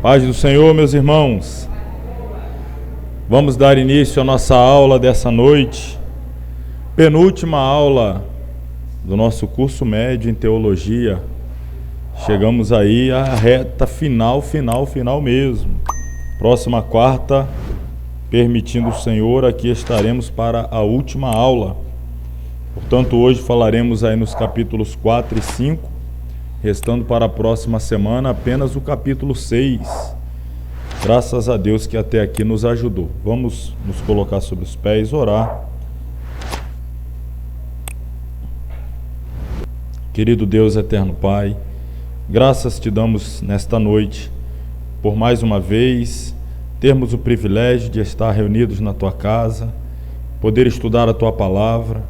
Paz do Senhor, meus irmãos. Vamos dar início à nossa aula dessa noite, penúltima aula do nosso curso médio em teologia. Chegamos aí à reta final mesmo. Próxima quarta, permitindo o Senhor, aqui estaremos para a última aula. Portanto, hoje falaremos aí nos capítulos 4 e 5, restando para a próxima semana apenas o capítulo 6. Graças a Deus que até aqui nos ajudou. Vamos nos colocar sobre os pés, orar. Querido Deus, eterno Pai, graças te damos nesta noite por mais uma vez termos o privilégio de estar reunidos na tua casa, poder estudar a tua palavra.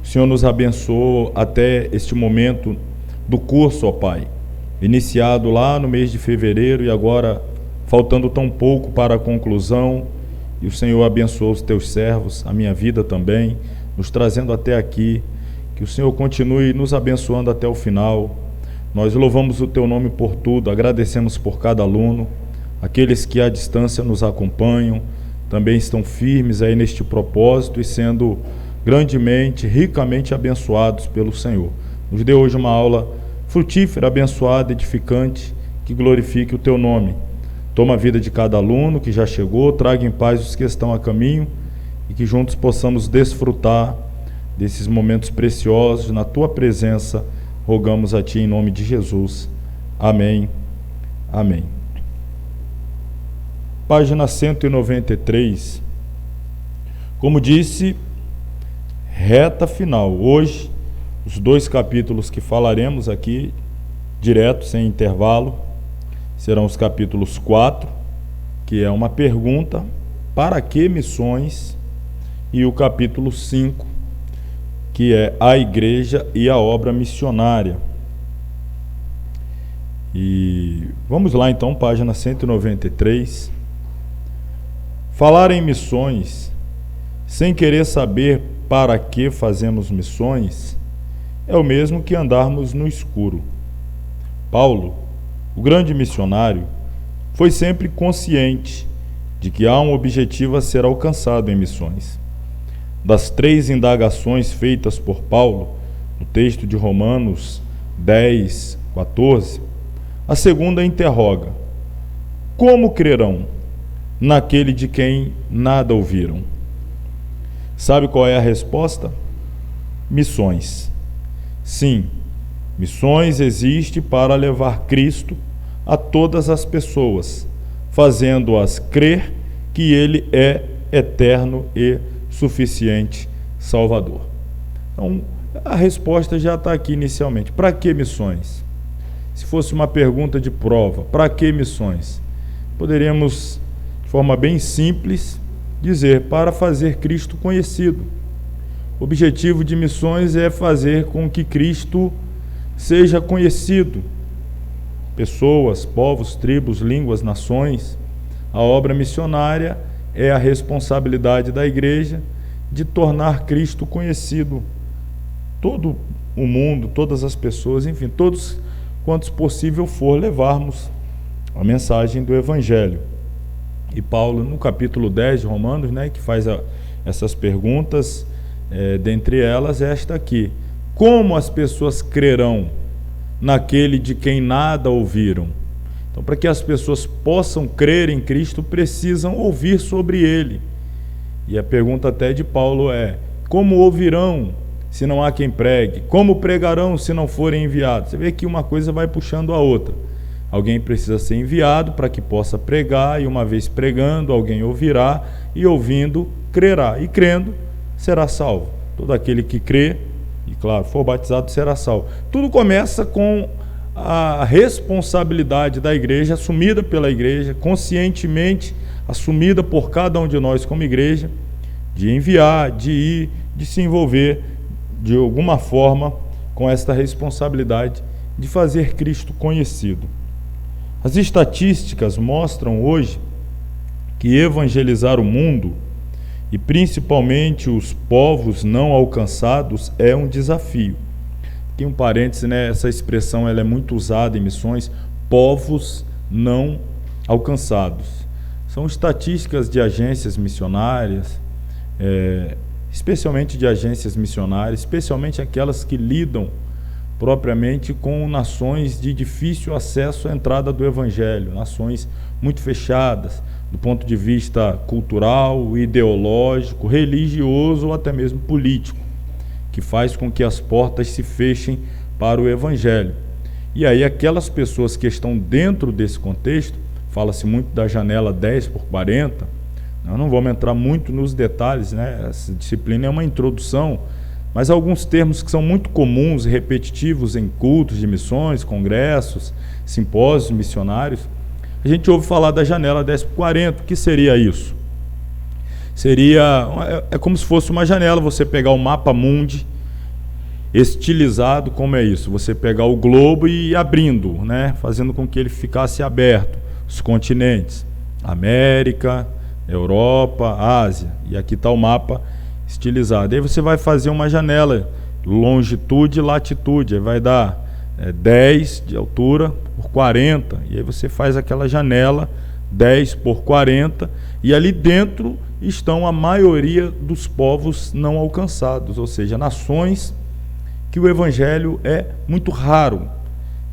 O Senhor nos abençoou até este momento do curso, ó Pai, iniciado lá no mês de fevereiro e agora faltando tão pouco para a conclusão, e o Senhor abençoou os teus servos, a minha vida também, nos trazendo até aqui. Que o Senhor continue nos abençoando até o final. Nós louvamos o teu nome por tudo, agradecemos por cada aluno, aqueles que à distância nos acompanham, também estão firmes aí neste propósito e sendo grandemente, ricamente abençoados pelo Senhor. Nos dê hoje uma aula frutífera, abençoada, edificante, que glorifique o teu nome. Toma a vida de cada aluno que já chegou, traga em paz os que estão a caminho e que juntos possamos desfrutar desses momentos preciosos na tua presença. Rogamos a ti em nome de Jesus. Amém. Amém. Página 193. Como disse, reta final. Hoje, os dois capítulos que falaremos aqui, direto, sem intervalo, serão os capítulos 4, que é uma pergunta, para que missões? E o capítulo 5, que é a igreja e a obra missionária. E vamos lá então, página 193. Falar em missões, sem querer saber para que fazemos missões, é o mesmo que andarmos no escuro. Paulo, o grande missionário, foi sempre consciente de que há um objetivo a ser alcançado em missões. Das 3 indagações feitas por Paulo, no texto de Romanos 10, 14, a segunda interroga: como crerão naquele de quem nada ouviram? Sabe qual é a resposta? Missões. Sim, missões existe para levar Cristo a todas as pessoas, fazendo-as crer que Ele é eterno e suficiente Salvador. Então, a resposta já está aqui inicialmente. Para que missões? Se fosse uma pergunta de prova, para que missões? Poderíamos, de forma bem simples, dizer: para fazer Cristo conhecido. O objetivo de missões é fazer com que Cristo seja conhecido. Pessoas, povos, tribos, línguas, nações. A obra missionária é a responsabilidade da igreja de tornar Cristo conhecido. Todo o mundo, todas as pessoas, enfim, todos quantos possível for, levarmos a mensagem do Evangelho. E Paulo, no capítulo 10 de Romanos, que faz essas perguntas, dentre elas esta aqui: como as pessoas crerão naquele de quem nada ouviram? Então, para que as pessoas possam crer em Cristo, precisam ouvir sobre Ele. E a pergunta até de Paulo é: como ouvirão se não há quem pregue? Como pregarão se não forem enviados? Você vê que uma coisa vai puxando a outra. Alguém precisa ser enviado para que possa pregar, e uma vez pregando, alguém ouvirá, e ouvindo, crerá, e crendo, será salvo. Todo aquele que crê, e claro, for batizado, será salvo. Tudo começa com a responsabilidade da igreja, assumida pela igreja, conscientemente assumida por cada um de nós como igreja, de enviar, de ir, de se envolver de alguma forma com esta responsabilidade de fazer Cristo conhecido. As estatísticas mostram hoje que evangelizar o mundo, e principalmente os povos não alcançados, é um desafio. Aqui um parêntese, essa expressão ela é muito usada em missões, povos não alcançados. São estatísticas de agências missionárias, especialmente de agências missionárias, especialmente aquelas que lidam propriamente com nações de difícil acesso à entrada do Evangelho, nações muito fechadas do ponto de vista cultural, ideológico, religioso ou até mesmo político, que faz com que as portas se fechem para o Evangelho. E aí aquelas pessoas que estão dentro desse contexto, fala-se muito da janela 10/40, nós não vamos entrar muito nos detalhes, né? Essa disciplina é uma introdução, mas alguns termos que são muito comuns e repetitivos em cultos de missões, congressos, simpósios missionários, a gente ouve falar da janela 10/40. O que seria isso? É como se fosse uma janela, você pegar o mapa mundi, estilizado, como é isso? Você pegar o globo e ir abrindo, né? Fazendo com que ele ficasse aberto, os continentes, América, Europa, Ásia, e aqui está o mapa estilizado. Aí você vai fazer uma janela, longitude e latitude, aí vai dar 10 de altura por 40, e aí você faz aquela janela 10/40, e ali dentro estão a maioria dos povos não alcançados, ou seja, nações que o Evangelho é muito raro,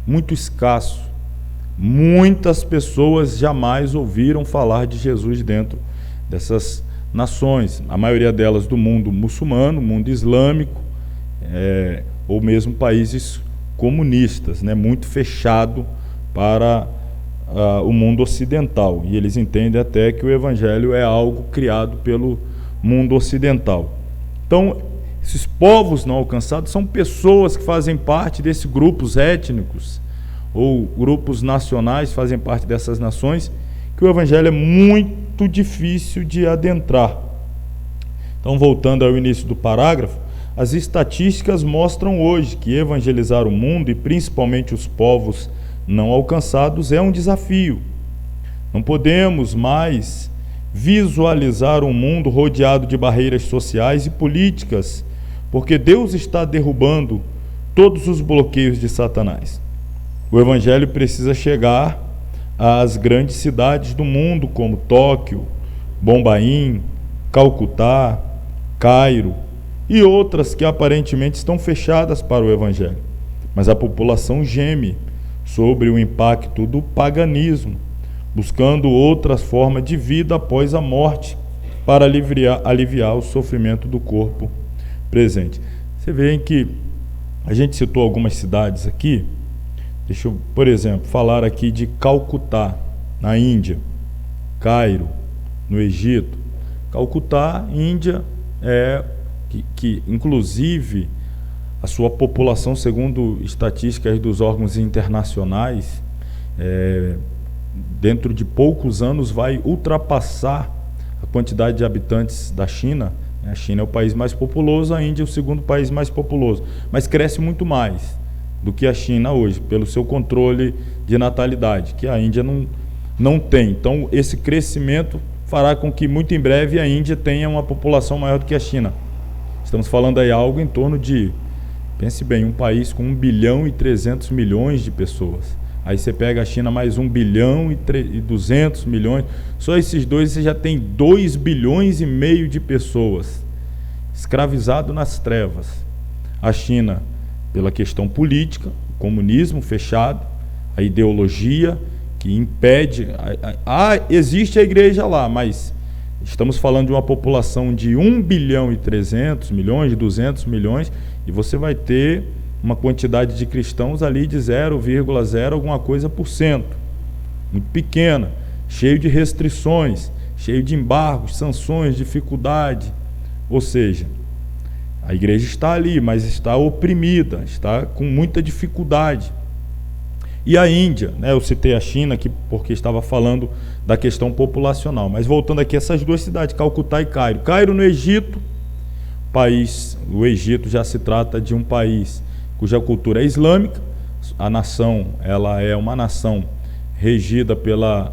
muito escasso. Muitas pessoas jamais ouviram falar de Jesus dentro dessas nações, a maioria delas do mundo muçulmano, mundo islâmico, ou mesmo países comunistas, né, muito fechado para o mundo ocidental, e eles entendem até que o Evangelho é algo criado pelo mundo ocidental. Então, esses povos não alcançados são pessoas que fazem parte desses grupos étnicos ou grupos nacionais, fazem parte dessas nações, que o Evangelho é muito difícil de adentrar. Então, voltando ao início do parágrafo, as estatísticas mostram hoje que evangelizar o mundo, e principalmente os povos não alcançados, é um desafio. Não podemos mais visualizar um mundo rodeado de barreiras sociais e políticas, porque Deus está derrubando todos os bloqueios de Satanás. O Evangelho precisa chegar às grandes cidades do mundo, como Tóquio, Bombaim, Calcutá, Cairo e outras que aparentemente estão fechadas para o Evangelho. Mas a população geme sobre o impacto do paganismo, buscando outras formas de vida após a morte para aliviar o sofrimento do corpo presente. Você vê que a gente citou algumas cidades aqui. Deixa eu, por exemplo, falar aqui de Calcutá, na Índia, Cairo, no Egito. Calcutá, Índia, que inclusive a sua população, segundo estatísticas dos órgãos internacionais, dentro de poucos anos vai ultrapassar a quantidade de habitantes da China. A China é o país mais populoso, a Índia é o segundo país mais populoso, mas cresce muito mais do que a China hoje, pelo seu controle de natalidade, que a Índia não tem. Então, esse crescimento fará com que, muito em breve, a Índia tenha uma população maior do que a China. Estamos falando aí algo em torno de, pense bem, um país com 1.300.000.000 de pessoas. Aí você pega a China mais 1.200.000.000, só esses dois você já tem 2,5 bilhões de pessoas escravizado nas trevas. A China, pela questão política, o comunismo fechado, a ideologia que impede. Existe a igreja lá, mas estamos falando de uma população de 1.300.000.000, 200 milhões, e você vai ter uma quantidade de cristãos ali de 0,0 alguma coisa por cento, muito pequena, cheio de restrições, cheio de embargos, sanções, dificuldade. Ou seja, a igreja está ali, mas está oprimida, está com muita dificuldade. E a Índia, né, eu citei a China aqui porque estava falando da questão populacional, mas voltando aqui, essas duas cidades, Calcutá e Cairo. Cairo no Egito, o Egito já se trata de um país cuja cultura é islâmica. A nação, ela é uma nação regida pela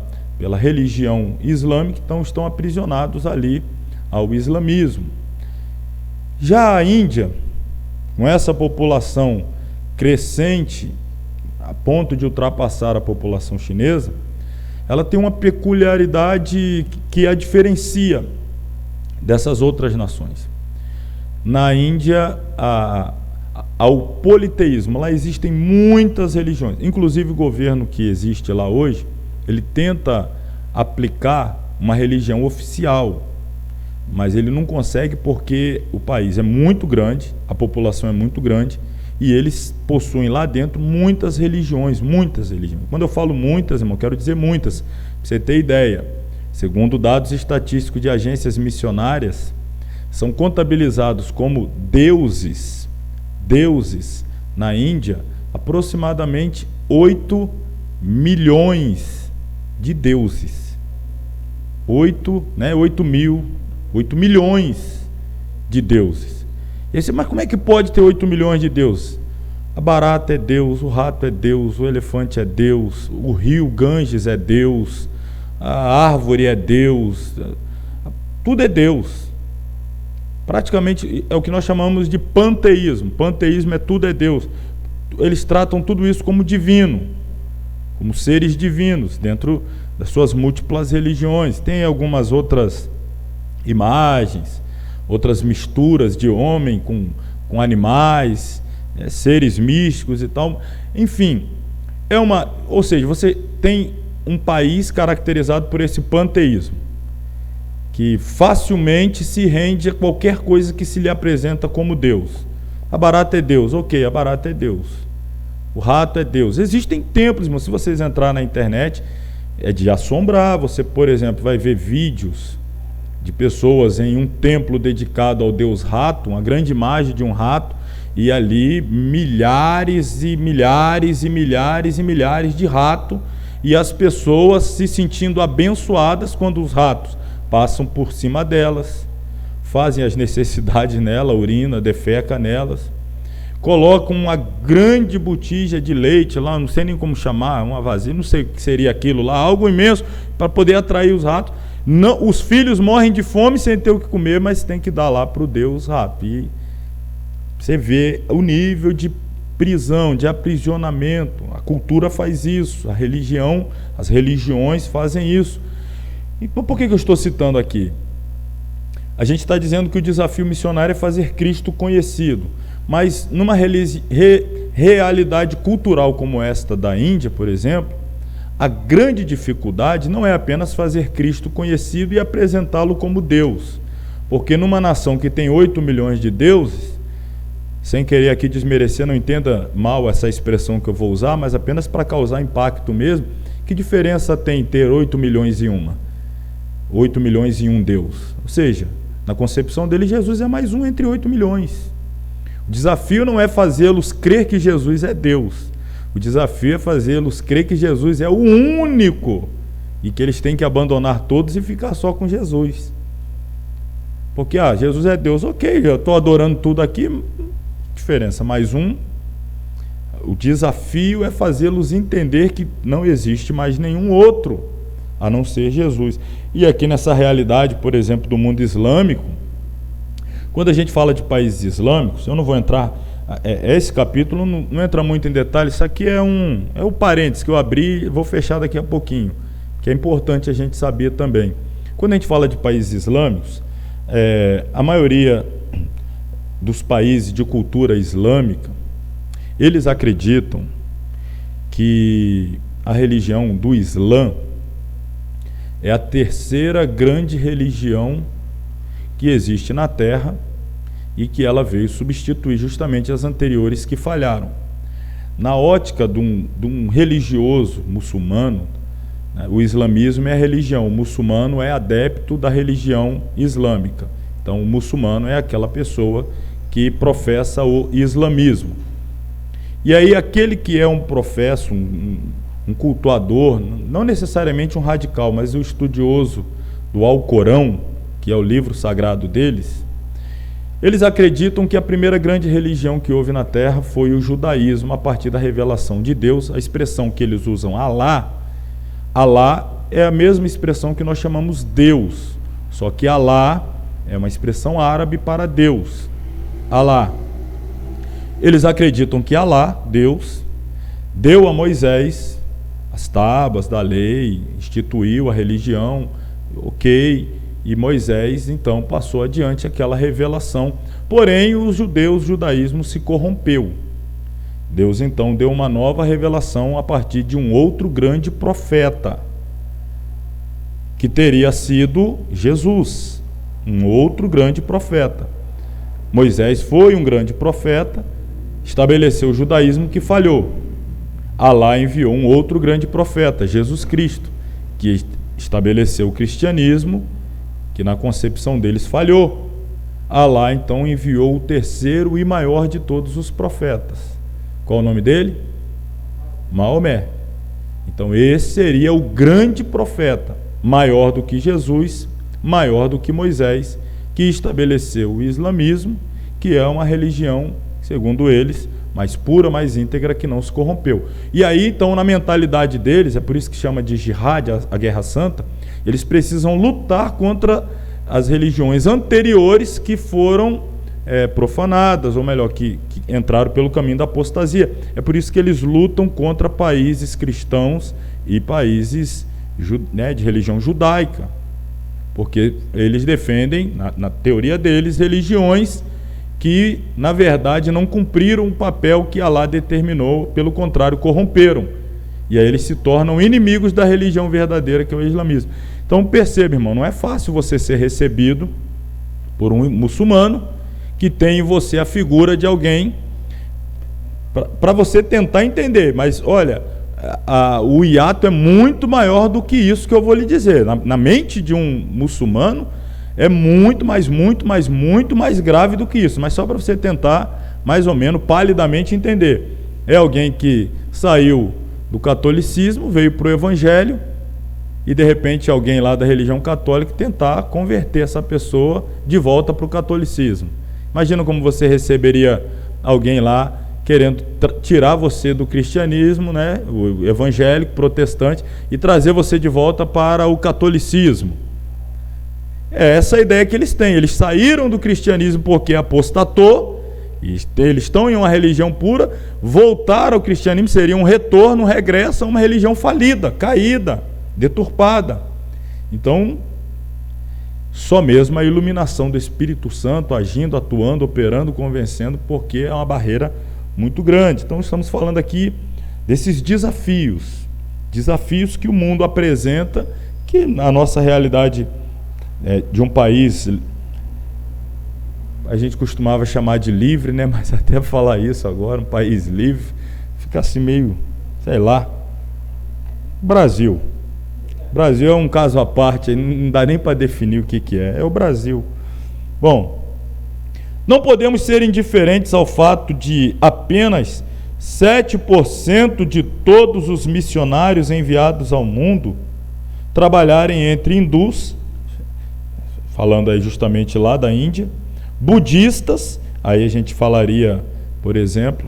religião islâmica, então estão aprisionados ali ao islamismo. Já a Índia, com essa população crescente, a ponto de ultrapassar a população chinesa, ela tem uma peculiaridade que a diferencia dessas outras nações. Na Índia, ao politeísmo, lá existem muitas religiões, inclusive o governo que existe lá hoje, ele tenta aplicar uma religião oficial, mas ele não consegue porque o país é muito grande, a população é muito grande, e eles possuem lá dentro muitas religiões. Quando eu falo muitas, irmão, quero dizer muitas, para você ter ideia. Segundo dados estatísticos de agências missionárias, são contabilizados como deuses na Índia, aproximadamente 8 milhões de deuses. 8 milhões de deuses. Mas como é que pode ter 8 milhões de deuses? A barata é Deus, o rato é Deus, o elefante é Deus, o rio Ganges é Deus, a árvore é Deus, tudo é Deus. Praticamente é o que nós chamamos de panteísmo. Panteísmo é tudo é Deus. Eles tratam tudo isso como divino, como seres divinos, dentro das suas múltiplas religiões. Tem algumas outras imagens, outras misturas de homem com animais, seres místicos e tal. Enfim, ou seja, você tem um país caracterizado por esse panteísmo, que facilmente se rende a qualquer coisa que se lhe apresenta como Deus. A barata é Deus, ok, a barata é Deus. O rato é Deus. Existem templos, mas se vocês entrar na internet, é de assombrar. Você, por exemplo, vai ver vídeos de pessoas em um templo dedicado ao Deus rato, uma grande imagem de um rato, e ali milhares e milhares e milhares e milhares de ratos, e as pessoas se sentindo abençoadas quando os ratos passam por cima delas, fazem as necessidades nela, urina, defeca nelas, colocam uma grande botija de leite lá, não sei nem como chamar, uma vasilha, não sei o que seria aquilo lá, algo imenso para poder atrair os ratos. Não, os filhos morrem de fome sem ter o que comer, mas tem que dar lá para o Deus rato. E você vê o nível de prisão, de aprisionamento. A cultura faz isso, as religiões fazem isso. Então, por que eu estou citando aqui? A gente está dizendo que o desafio missionário é fazer Cristo conhecido, mas numa realidade cultural como esta da Índia, por exemplo, a grande dificuldade não é apenas fazer Cristo conhecido e apresentá-lo como Deus, porque numa nação que tem 8 milhões de deuses, sem querer aqui desmerecer, não entenda mal essa expressão que eu vou usar, mas apenas para causar impacto mesmo, que diferença tem ter 8 milhões e uma? 8 milhões e um Deus. Ou seja, na concepção dele, Jesus é mais um entre 8 milhões. O desafio não é fazê-los crer que Jesus é Deus. O desafio é fazê-los crer que Jesus é o único e que eles têm que abandonar todos e ficar só com Jesus. Porque, Jesus é Deus, ok, eu estou adorando tudo aqui, diferença, mais um. O desafio é fazê-los entender que não existe mais nenhum outro a não ser Jesus. E aqui nessa realidade, por exemplo, do mundo islâmico, quando a gente fala de países islâmicos, eu não vou entrar, esse capítulo não entra muito em detalhes, isso aqui é o parênteses que eu abri e vou fechar daqui a pouquinho, que é importante a gente saber também. Quando a gente fala de países islâmicos, a maioria dos países de cultura islâmica, eles acreditam que a religião do Islã é a terceira grande religião que existe na Terra e que ela veio substituir justamente as anteriores que falharam. Na ótica de um religioso muçulmano, né, o islamismo é a religião, o muçulmano é adepto da religião islâmica. Então, o muçulmano é aquela pessoa que professa o islamismo. E aí, aquele que é um professo, um cultuador, não necessariamente um radical, mas o estudioso do Alcorão, que é o livro sagrado deles, eles acreditam que a primeira grande religião que houve na Terra foi o judaísmo, a partir da revelação de Deus. A expressão que eles usam, Alá, Alá é a mesma expressão que nós chamamos Deus, só que Alá é uma expressão árabe para Deus. Alá. Eles acreditam que Alá, Deus, deu a Moisés as tábuas da lei, instituiu a religião, ok, e Moisés então passou adiante aquela revelação. Porém, os judeus, o judaísmo se corrompeu. Deus então deu uma nova revelação a partir de um outro grande profeta, que teria sido Jesus, um outro grande profeta. Moisés foi um grande profeta, estabeleceu o judaísmo que falhou. Alá enviou um outro grande profeta, Jesus Cristo, que estabeleceu o cristianismo, que na concepção deles falhou. Alá então enviou o terceiro e maior de todos os profetas. Qual o nome dele? Maomé. Então esse seria o grande profeta, maior do que Jesus, maior do que Moisés, que estabeleceu o islamismo, que é uma religião, segundo eles, mais pura, mais íntegra, que não se corrompeu. E aí, então, na mentalidade deles, é por isso que chama de jihad, a guerra santa, eles precisam lutar contra as religiões anteriores que foram profanadas, ou melhor, que entraram pelo caminho da apostasia. É por isso que eles lutam contra países cristãos e países de religião judaica, porque eles defendem, na teoria deles, religiões que, na verdade, não cumpriram o papel que Alá determinou, pelo contrário, corromperam. E aí eles se tornam inimigos da religião verdadeira, que é o islamismo. Então perceba, irmão, não é fácil você ser recebido por um muçulmano que tem em você a figura de alguém, para você tentar entender. Mas olha, o hiato é muito maior do que isso que eu vou lhe dizer. Na mente de um muçulmano é muito mais grave do que isso. Mas só para você tentar, mais ou menos, palidamente entender. É alguém que saiu do catolicismo, veio para o evangelho, e de repente alguém lá da religião católica tentar converter essa pessoa de volta para o catolicismo. Imagina como você receberia alguém lá querendo tirar você do cristianismo, né, o evangélico, protestante, e trazer você de volta para o catolicismo. É essa a ideia que eles têm. Eles saíram do cristianismo porque apostatou, e eles estão em uma religião pura, voltar ao cristianismo seria um retorno, um regresso a uma religião falida, caída, deturpada. Então, só mesmo a iluminação do Espírito Santo agindo, atuando, operando, convencendo, porque é uma barreira muito grande. Então estamos falando aqui desses desafios que o mundo apresenta, que na nossa realidade de um país, a gente costumava chamar de livre, né? Mas até falar isso agora, um país livre, fica assim meio, sei lá. Brasil é um caso à parte, não dá nem para definir o que é o Brasil. Bom, não podemos ser indiferentes ao fato de apenas 7% de todos os missionários enviados ao mundo trabalharem entre hindus, falando aí justamente lá da Índia, budistas, aí a gente falaria, por exemplo,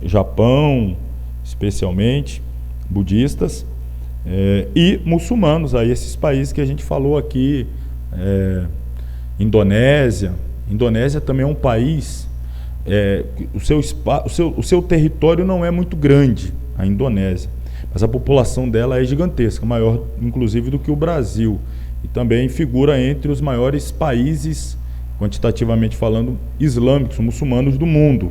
Japão, especialmente, budistas, e muçulmanos, aí esses países que a gente falou aqui, Indonésia também é um país, o seu território não é muito grande, a Indonésia, mas a população dela é gigantesca, maior inclusive do que o Brasil, e também figura entre os maiores países, quantitativamente falando, islâmicos, muçulmanos do mundo.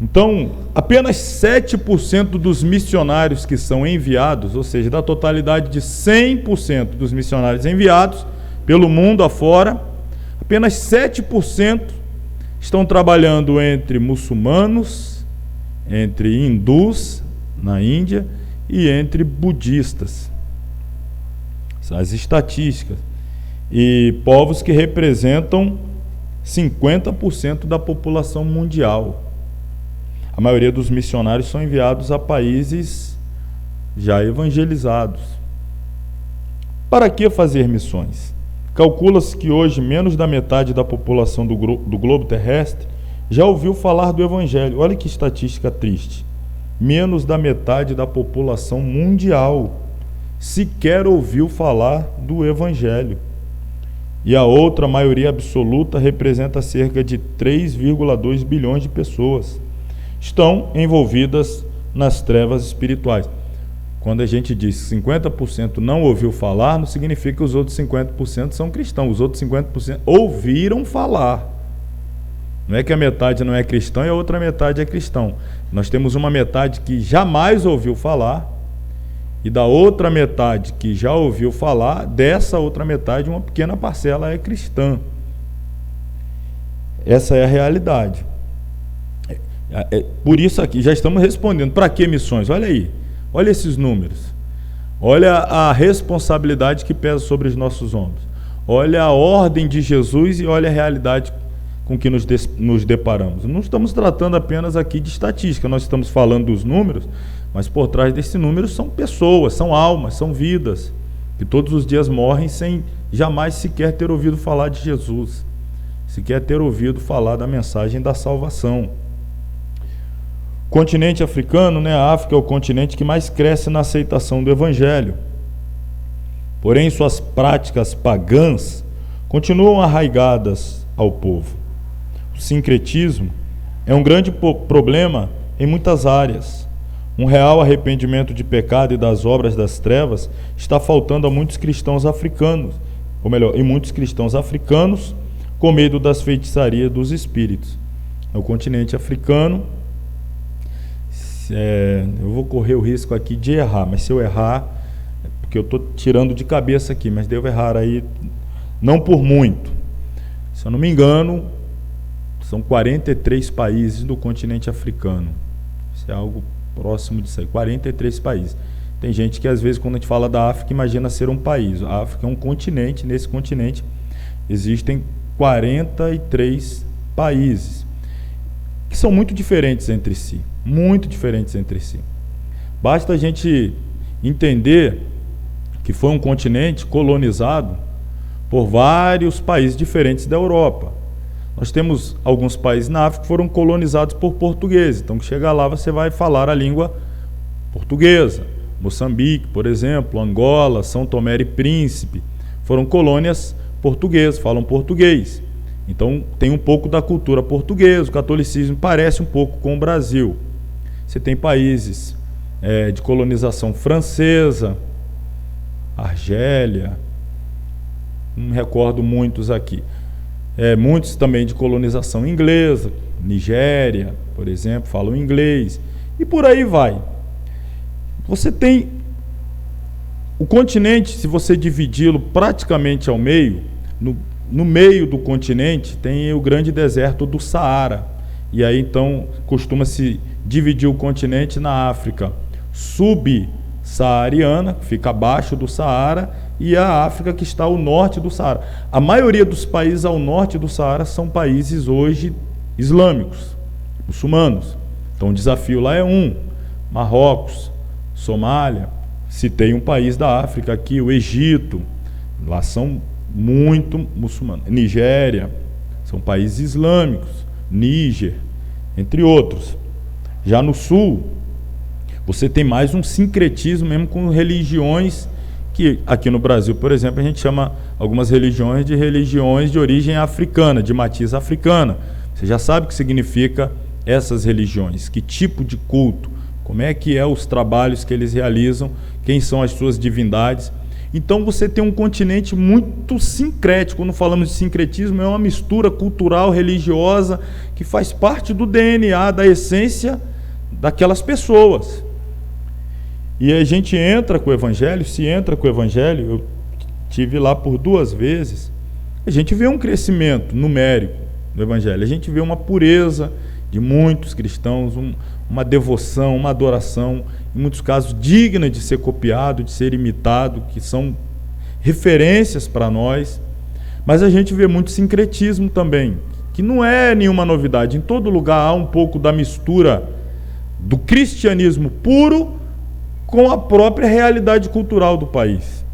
Então, apenas 7% dos missionários que são enviados, ou seja, da totalidade de 100% dos missionários enviados pelo mundo afora, apenas 7% estão trabalhando entre muçulmanos, entre hindus na Índia e entre budistas. As estatísticas. E povos que representam 50% da população mundial. A maioria dos missionários são enviados a países já evangelizados. Para que fazer missões? Calcula-se que hoje menos da metade da população do globo terrestre já ouviu falar do Evangelho. Olha que estatística triste. Menos da metade da população mundial sequer ouviu falar do Evangelho. E a outra maioria absoluta representa cerca de 3,2 bilhões de pessoas. Estão envolvidas nas trevas espirituais. Quando a gente diz 50% não ouviu falar, não significa que os outros 50% são cristãos. Os outros 50% ouviram falar. Não é que a metade não é cristã e a outra metade é cristão. Nós temos uma metade que jamais ouviu falar, e da outra metade que já ouviu falar, dessa outra metade, uma pequena parcela é cristã. Essa é a realidade. Por isso aqui, já estamos respondendo. Para que missões? Olha aí, olha esses números. Olha a responsabilidade que pesa sobre os nossos ombros. Olha a ordem de Jesus e olha a realidade com que nos deparamos. Não estamos tratando apenas aqui de estatística, nós estamos falando dos números, mas por trás desses números são pessoas, são almas, são vidas, que todos os dias morrem sem jamais sequer ter ouvido falar de Jesus, sequer ter ouvido falar da mensagem da salvação. O continente africano, a África é o continente que mais cresce na aceitação do Evangelho. Porém, suas práticas pagãs continuam arraigadas ao povo. O sincretismo é um grande problema em muitas áreas. Um real arrependimento de pecado e das obras das trevas está faltando a muitos cristãos africanos, ou melhor, em muitos cristãos africanos, com medo das feitiçarias dos espíritos. No continente africano, eu vou correr o risco aqui de errar, mas se eu errar, porque eu estou tirando de cabeça aqui, mas devo errar aí, não por muito. Se eu não me engano, são 43 países do continente africano. Isso é algo próximo disso aí, 43 países. Tem gente que às vezes quando a gente fala da África imagina ser um país. A África é um continente, nesse continente existem 43 países que são muito diferentes entre si, Basta a gente entender que foi um continente colonizado por vários países diferentes da Europa. Nós temos alguns países na África que foram colonizados por portugueses. Então, que chega lá, você vai falar a língua portuguesa. Moçambique, por exemplo, Angola, São Tomé e Príncipe, foram colônias portuguesas, falam português. Então, tem um pouco da cultura portuguesa. O catolicismo parece um pouco com o Brasil. Você tem países de colonização francesa, Argélia, não me recordo muitos aqui. Muitos também de colonização inglesa, Nigéria, por exemplo, falam inglês, e por aí vai. Você tem o continente, se você dividi-lo praticamente ao meio, no meio do continente tem o grande deserto do Saara, e aí então costuma-se dividir o continente na África subsaariana, que fica abaixo do Saara, e a África que está ao norte do Saara. A maioria dos países ao norte do Saara são países hoje islâmicos, muçulmanos. Então o desafio lá é Marrocos, Somália, citei um país da África aqui, o Egito, lá são muito muçulmanos. Nigéria, são países islâmicos, Níger, entre outros. Já no sul, você tem mais um sincretismo mesmo com religiões que aqui no Brasil, por exemplo, a gente chama algumas religiões de origem africana, de matiz africana. Você já sabe o que significa essas religiões, que tipo de culto, como é que os trabalhos que eles realizam, quem são as suas divindades. Então você tem um continente muito sincrético. Quando falamos de sincretismo, é uma mistura cultural, religiosa, que faz parte do DNA, da essência daquelas pessoas. E a gente entra com o Evangelho, eu tive lá por 2 vezes, a gente vê um crescimento numérico do Evangelho, a gente vê uma pureza de muitos cristãos, uma devoção, uma adoração, em muitos casos digna de ser copiado, de ser imitado, que são referências para nós, mas a gente vê muito sincretismo também, que não é nenhuma novidade. Em todo lugar há um pouco da mistura do cristianismo puro com a própria realidade cultural do país.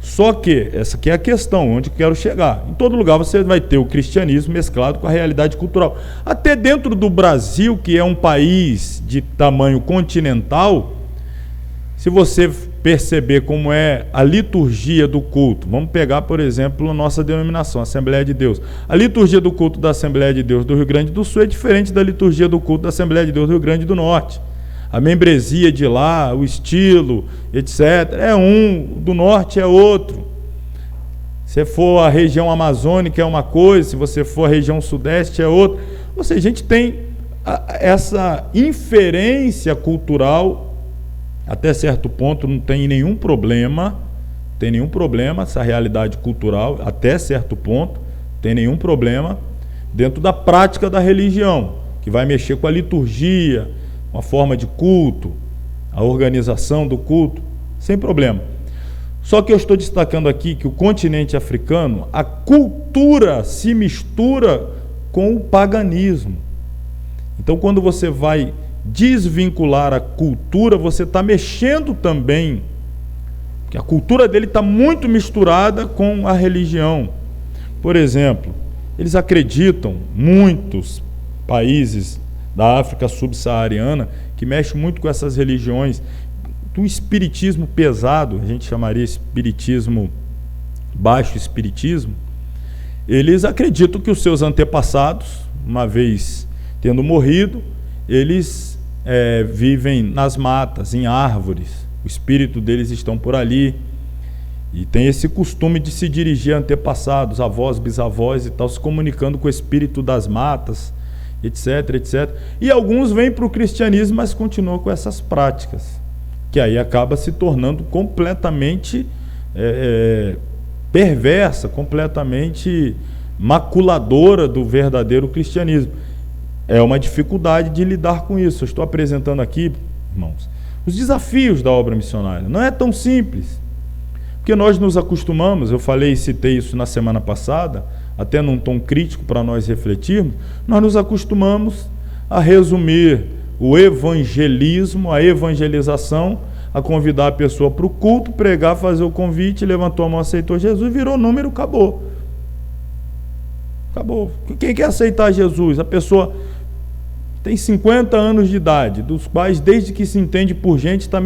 Só que, essa aqui é a questão, onde eu quero chegar. Em todo lugar você vai ter o cristianismo mesclado com a realidade cultural. Até dentro do Brasil, que é um país de tamanho continental, se você perceber como é a liturgia do culto, vamos pegar, por exemplo, a nossa denominação, Assembleia de Deus. A liturgia do culto da Assembleia de Deus do Rio Grande do Sul é diferente da liturgia do culto da Assembleia de Deus do Rio Grande do Norte. a membresia de lá, o estilo, etc. É um, do norte é outro. Se for a região amazônica é uma coisa, se você for a região sudeste é outra. Ou seja, a gente tem essa inferência cultural, até certo ponto não tem nenhum problema, essa realidade cultural, até certo ponto, tem nenhum problema dentro da prática da religião, que vai mexer com a liturgia, com a forma de culto, a organização do culto, sem problema. Só que eu estou destacando aqui que o continente africano, a cultura se mistura com o paganismo. Então, quando você vai desvincular a cultura, você está mexendo também, porque a cultura dele está muito misturada com a religião. Por exemplo, eles acreditam, muitos países da África subsaariana, que mexem muito com essas religiões, do espiritismo pesado, a gente chamaria espiritismo, baixo espiritismo. Eles acreditam que os seus antepassados, uma vez tendo morrido, eles vivem nas matas, em árvores, o espírito deles estão por ali, e tem esse costume de se dirigir a antepassados, avós, bisavós e tal, se comunicando com o espírito das matas, etc, etc. E alguns vêm para o cristianismo, mas continuam com essas práticas, que aí acaba se tornando completamente perversa, completamente maculadora do verdadeiro cristianismo. É uma dificuldade de lidar com isso. Eu estou apresentando aqui, irmãos, os desafios da obra missionária. Não é tão simples, porque nós nos acostumamos, eu falei e citei isso na semana passada, até num tom crítico para nós refletirmos, nós nos acostumamos a resumir o evangelismo, a evangelização, a convidar a pessoa para o culto, pregar, fazer o convite, levantou a mão, aceitou Jesus, virou número, acabou. Acabou. Quem quer aceitar Jesus? A pessoa tem 50 anos de idade, dos quais, desde que se entende por gente, está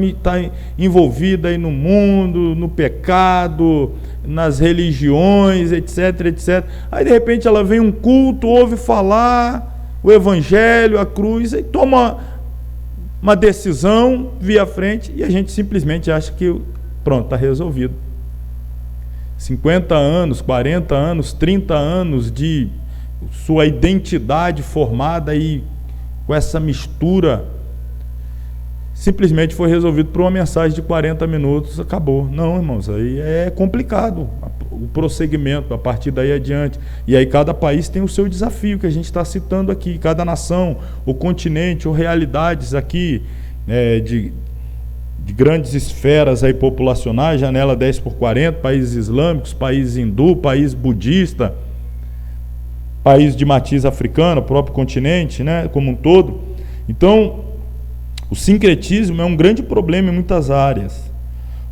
envolvida aí no mundo, no pecado, nas religiões, etc, etc. Aí, de repente, ela vem um culto, ouve falar o evangelho, a cruz, e toma uma decisão via frente, e a gente simplesmente acha que, pronto, está resolvido. 50 anos, 40 anos, 30 anos de sua identidade formada aí com essa mistura, simplesmente foi resolvido por uma mensagem de 40 minutos, acabou. Não, irmãos, aí é complicado o prosseguimento a partir daí adiante. E aí cada país tem o seu desafio que a gente está citando aqui, cada nação, o continente, ou realidades aqui de grandes esferas aí populacionais, janela 10/40, países islâmicos, país hindu, país budista, país de matiz africano, próprio continente, né, como um todo. Então, o sincretismo é um grande problema em muitas áreas.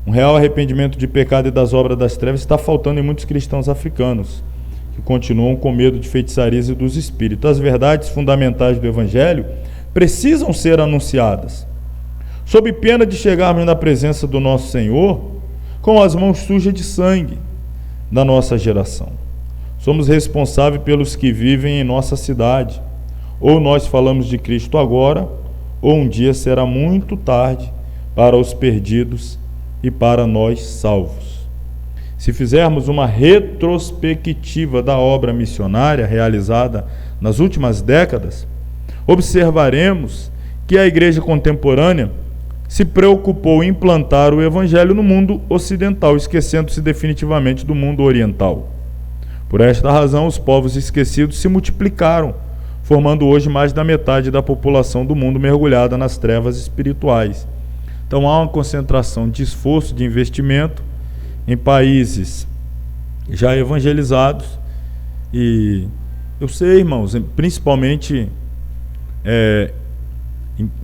Um real arrependimento de pecado e das obras das trevas está faltando em muitos cristãos africanos, que continuam com medo de feitiçarias e dos espíritos. As verdades fundamentais do Evangelho precisam ser anunciadas, sob pena de chegarmos na presença do nosso Senhor com as mãos sujas de sangue da nossa geração. Somos responsáveis pelos que vivem em nossa cidade. Ou nós falamos de Cristo agora, ou um dia será muito tarde para os perdidos e para nós salvos. Se fizermos uma retrospectiva da obra missionária realizada nas últimas décadas, observaremos que a igreja contemporânea se preocupou em implantar o evangelho no mundo ocidental, esquecendo-se definitivamente do mundo oriental. Por esta razão, os povos esquecidos se multiplicaram, formando hoje mais da metade da população do mundo mergulhada nas trevas espirituais. Então há uma concentração de esforço, de investimento em países já evangelizados. E eu sei, irmãos, principalmente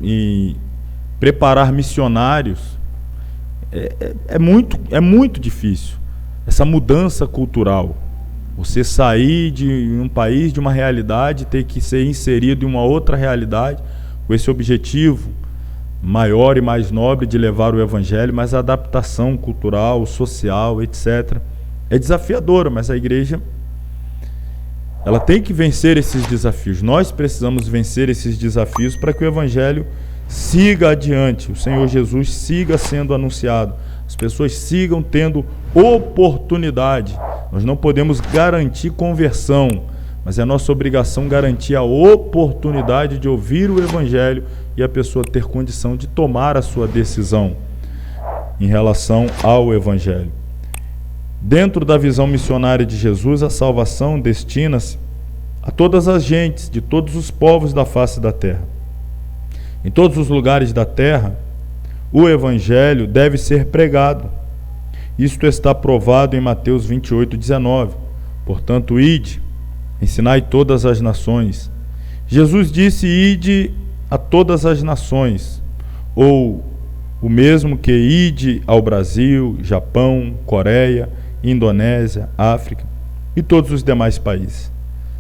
em preparar missionários, é muito difícil essa mudança cultural. Você sair de um país, de uma realidade, ter que ser inserido em uma outra realidade, com esse objetivo maior e mais nobre de levar o evangelho, mas a adaptação cultural, social, etc. é desafiadora, mas a igreja ela tem que vencer esses desafios. Nós precisamos vencer esses desafios para que o evangelho siga adiante, o Senhor Jesus siga sendo anunciado, as pessoas sigam tendo oportunidade. Nós não podemos garantir conversão, mas é nossa obrigação garantir a oportunidade de ouvir o Evangelho e a pessoa ter condição de tomar a sua decisão em relação ao Evangelho. Dentro da visão missionária de Jesus, a salvação destina-se a todas as gentes, de todos os povos da face da terra. Em todos os lugares da terra, o Evangelho deve ser pregado. Isto está provado em Mateus 28:19. Portanto, ide, ensinai todas as nações. Jesus disse: ide a todas as nações, ou o mesmo que ide ao Brasil, Japão, Coreia, Indonésia, África e todos os demais países.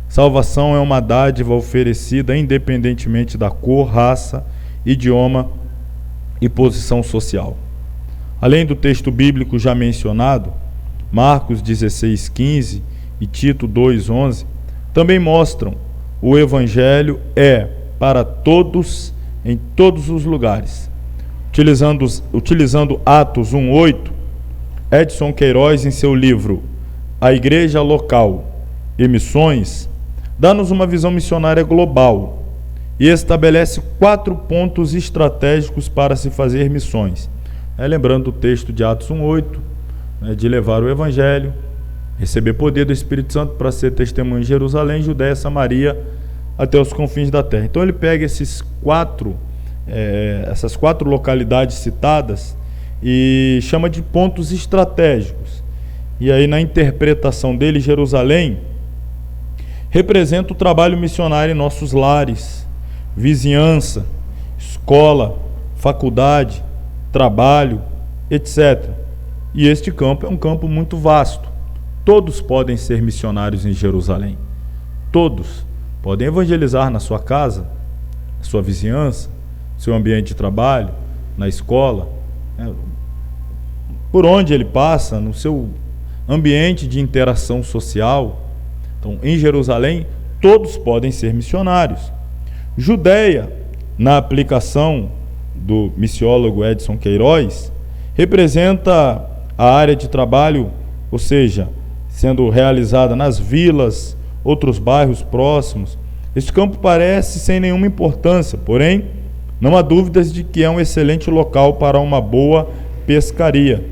Salvação é uma dádiva oferecida independentemente da cor, raça, idioma e posição social. Além do texto bíblico já mencionado, Marcos 16:15 e Tito 2:11, também mostram o Evangelho é para todos, em todos os lugares. Utilizando Atos 1:8, Edson Queiroz, em seu livro A Igreja Local e Missões, dá-nos uma visão missionária global e estabelece 4 pontos estratégicos para se fazer missões. Lembrando o texto de Atos 1:8, de levar o Evangelho, receber poder do Espírito Santo para ser testemunho em Jerusalém, Judéia, Samaria, até os confins da terra. Então ele pega essas 4 localidades citadas e chama de pontos estratégicos. E aí, na interpretação dele, Jerusalém representa o trabalho missionário em nossos lares, vizinhança, escola, faculdade, trabalho, etc. E este campo é um campo muito vasto. Todos podem ser missionários em Jerusalém. Todos podem evangelizar na sua casa, na sua vizinhança, no seu ambiente de trabalho, na escola, por onde ele passa, no seu ambiente de interação social. Então, em Jerusalém, todos podem ser missionários. Judéia, na aplicação do missiólogo Edson Queiroz, representa a área de trabalho, ou seja, sendo realizada nas vilas, outros bairros próximos. Este campo parece sem nenhuma importância, porém, não há dúvidas de que é um excelente local para uma boa pescaria.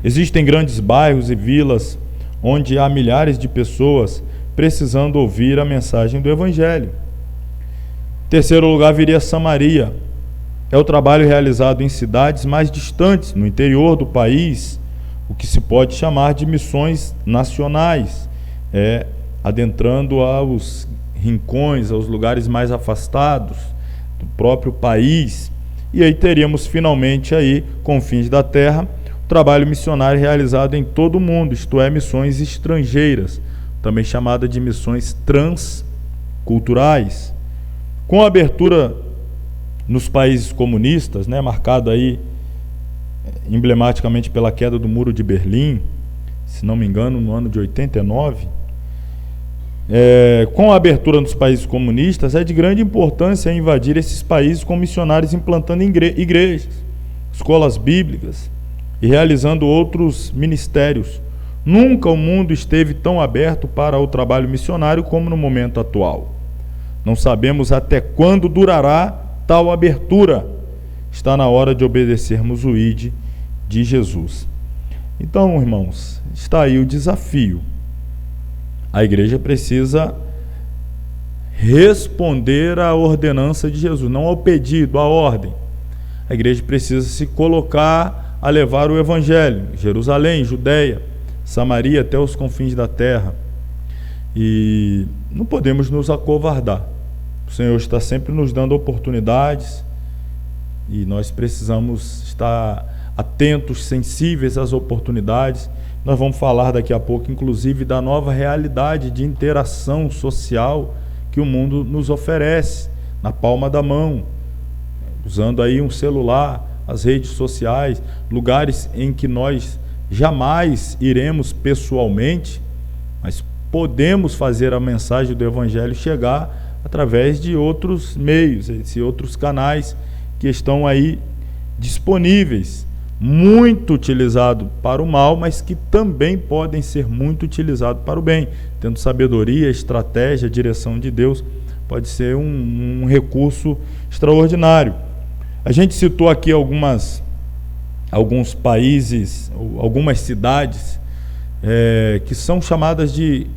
Existem grandes bairros e vilas onde há milhares de pessoas precisando ouvir a mensagem do Evangelho. Em terceiro lugar viria Samaria. É o trabalho realizado em cidades mais distantes, no interior do país, o que se pode chamar de missões nacionais, adentrando aos rincões, aos lugares mais afastados do próprio país. E aí teríamos finalmente aí, confins da terra, o trabalho missionário realizado em todo o mundo, isto é, missões estrangeiras, também chamada de missões transculturais. Com a abertura nos países comunistas, marcado aí emblematicamente pela queda do Muro de Berlim, se não me engano, no ano de 89, com a abertura nos países comunistas, é de grande importância invadir esses países com missionários implantando igrejas, escolas bíblicas e realizando outros ministérios. Nunca o mundo esteve tão aberto para o trabalho missionário como no momento atual. Não sabemos até quando durará tal abertura. Está na hora de obedecermos o ID de Jesus. Então, irmãos, está aí o desafio. A igreja precisa responder à ordenança de Jesus, não ao pedido, à ordem. A igreja precisa se colocar a levar o Evangelho, Jerusalém, Judéia, Samaria, até os confins da terra. E não podemos nos acovardar. O Senhor está sempre nos dando oportunidades e nós precisamos estar atentos, sensíveis às oportunidades. Nós vamos falar daqui a pouco, inclusive, da nova realidade de interação social que o mundo nos oferece, na palma da mão, usando aí um celular, as redes sociais, lugares em que nós jamais iremos pessoalmente, mas podemos fazer a mensagem do Evangelho chegar através de outros meios, de outros canais que estão aí disponíveis, muito utilizado para o mal, mas que também podem ser muito utilizados para o bem. Tendo sabedoria, estratégia, direção de Deus, pode ser um recurso extraordinário. A gente citou aqui alguns países, algumas cidades que são chamadas de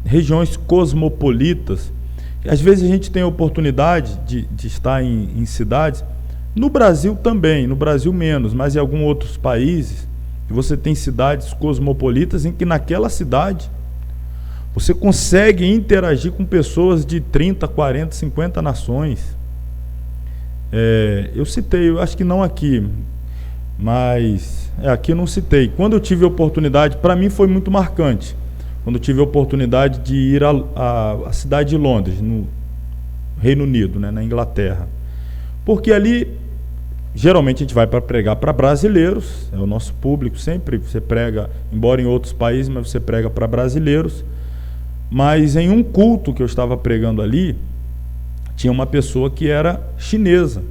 regiões cosmopolitas. Às vezes a gente tem a oportunidade de estar em cidades, no Brasil também, no Brasil menos, mas em alguns outros países, você tem cidades cosmopolitas em que naquela cidade você consegue interagir com pessoas de 30, 40, 50 nações. Eu citei, eu acho que não aqui, mas aqui eu não citei. Quando eu tive a oportunidade, para mim foi muito marcante, quando eu tive a oportunidade de ir à cidade de Londres, no Reino Unido, né, na Inglaterra. Porque ali, geralmente a gente vai para pregar para brasileiros, é o nosso público, sempre você prega, embora em outros países, mas você prega para brasileiros. Mas em um culto que eu estava pregando ali, tinha uma pessoa que era chinesa.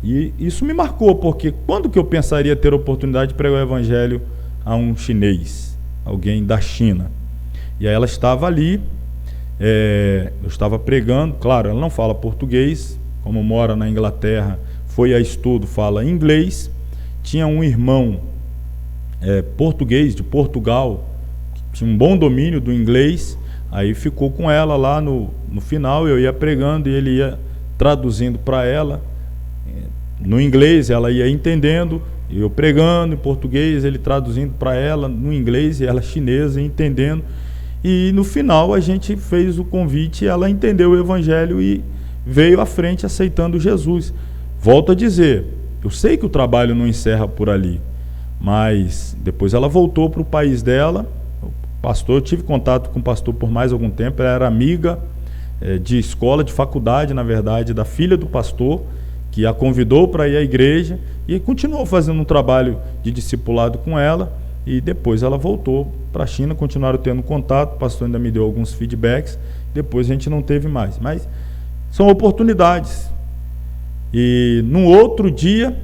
E isso me marcou, porque quando que eu pensaria ter a oportunidade de pregar o evangelho a um chinês, alguém da China? E aí ela estava ali, eu estava pregando, claro, ela não fala português, como mora na Inglaterra, foi a estudo, fala inglês. Tinha um irmão português, de Portugal, que tinha um bom domínio do inglês. Aí ficou com ela lá no final, eu ia pregando e ele ia traduzindo para ela. No inglês ela ia entendendo, eu pregando em português, ele traduzindo para ela no inglês, e ela chinesa entendendo. E no final a gente fez o convite, ela entendeu o evangelho e veio à frente aceitando Jesus. Volto a dizer, eu sei que o trabalho não encerra por ali, mas depois ela voltou para o país dela. Pastor, eu tive contato com o pastor por mais algum tempo, ela era amiga de escola, de faculdade, na verdade, da filha do pastor, que a convidou para ir à igreja, e continuou fazendo um trabalho de discipulado com ela, e depois ela voltou para a China, continuaram tendo contato, o pastor ainda me deu alguns feedbacks, depois a gente não teve mais, mas são oportunidades. E num outro dia,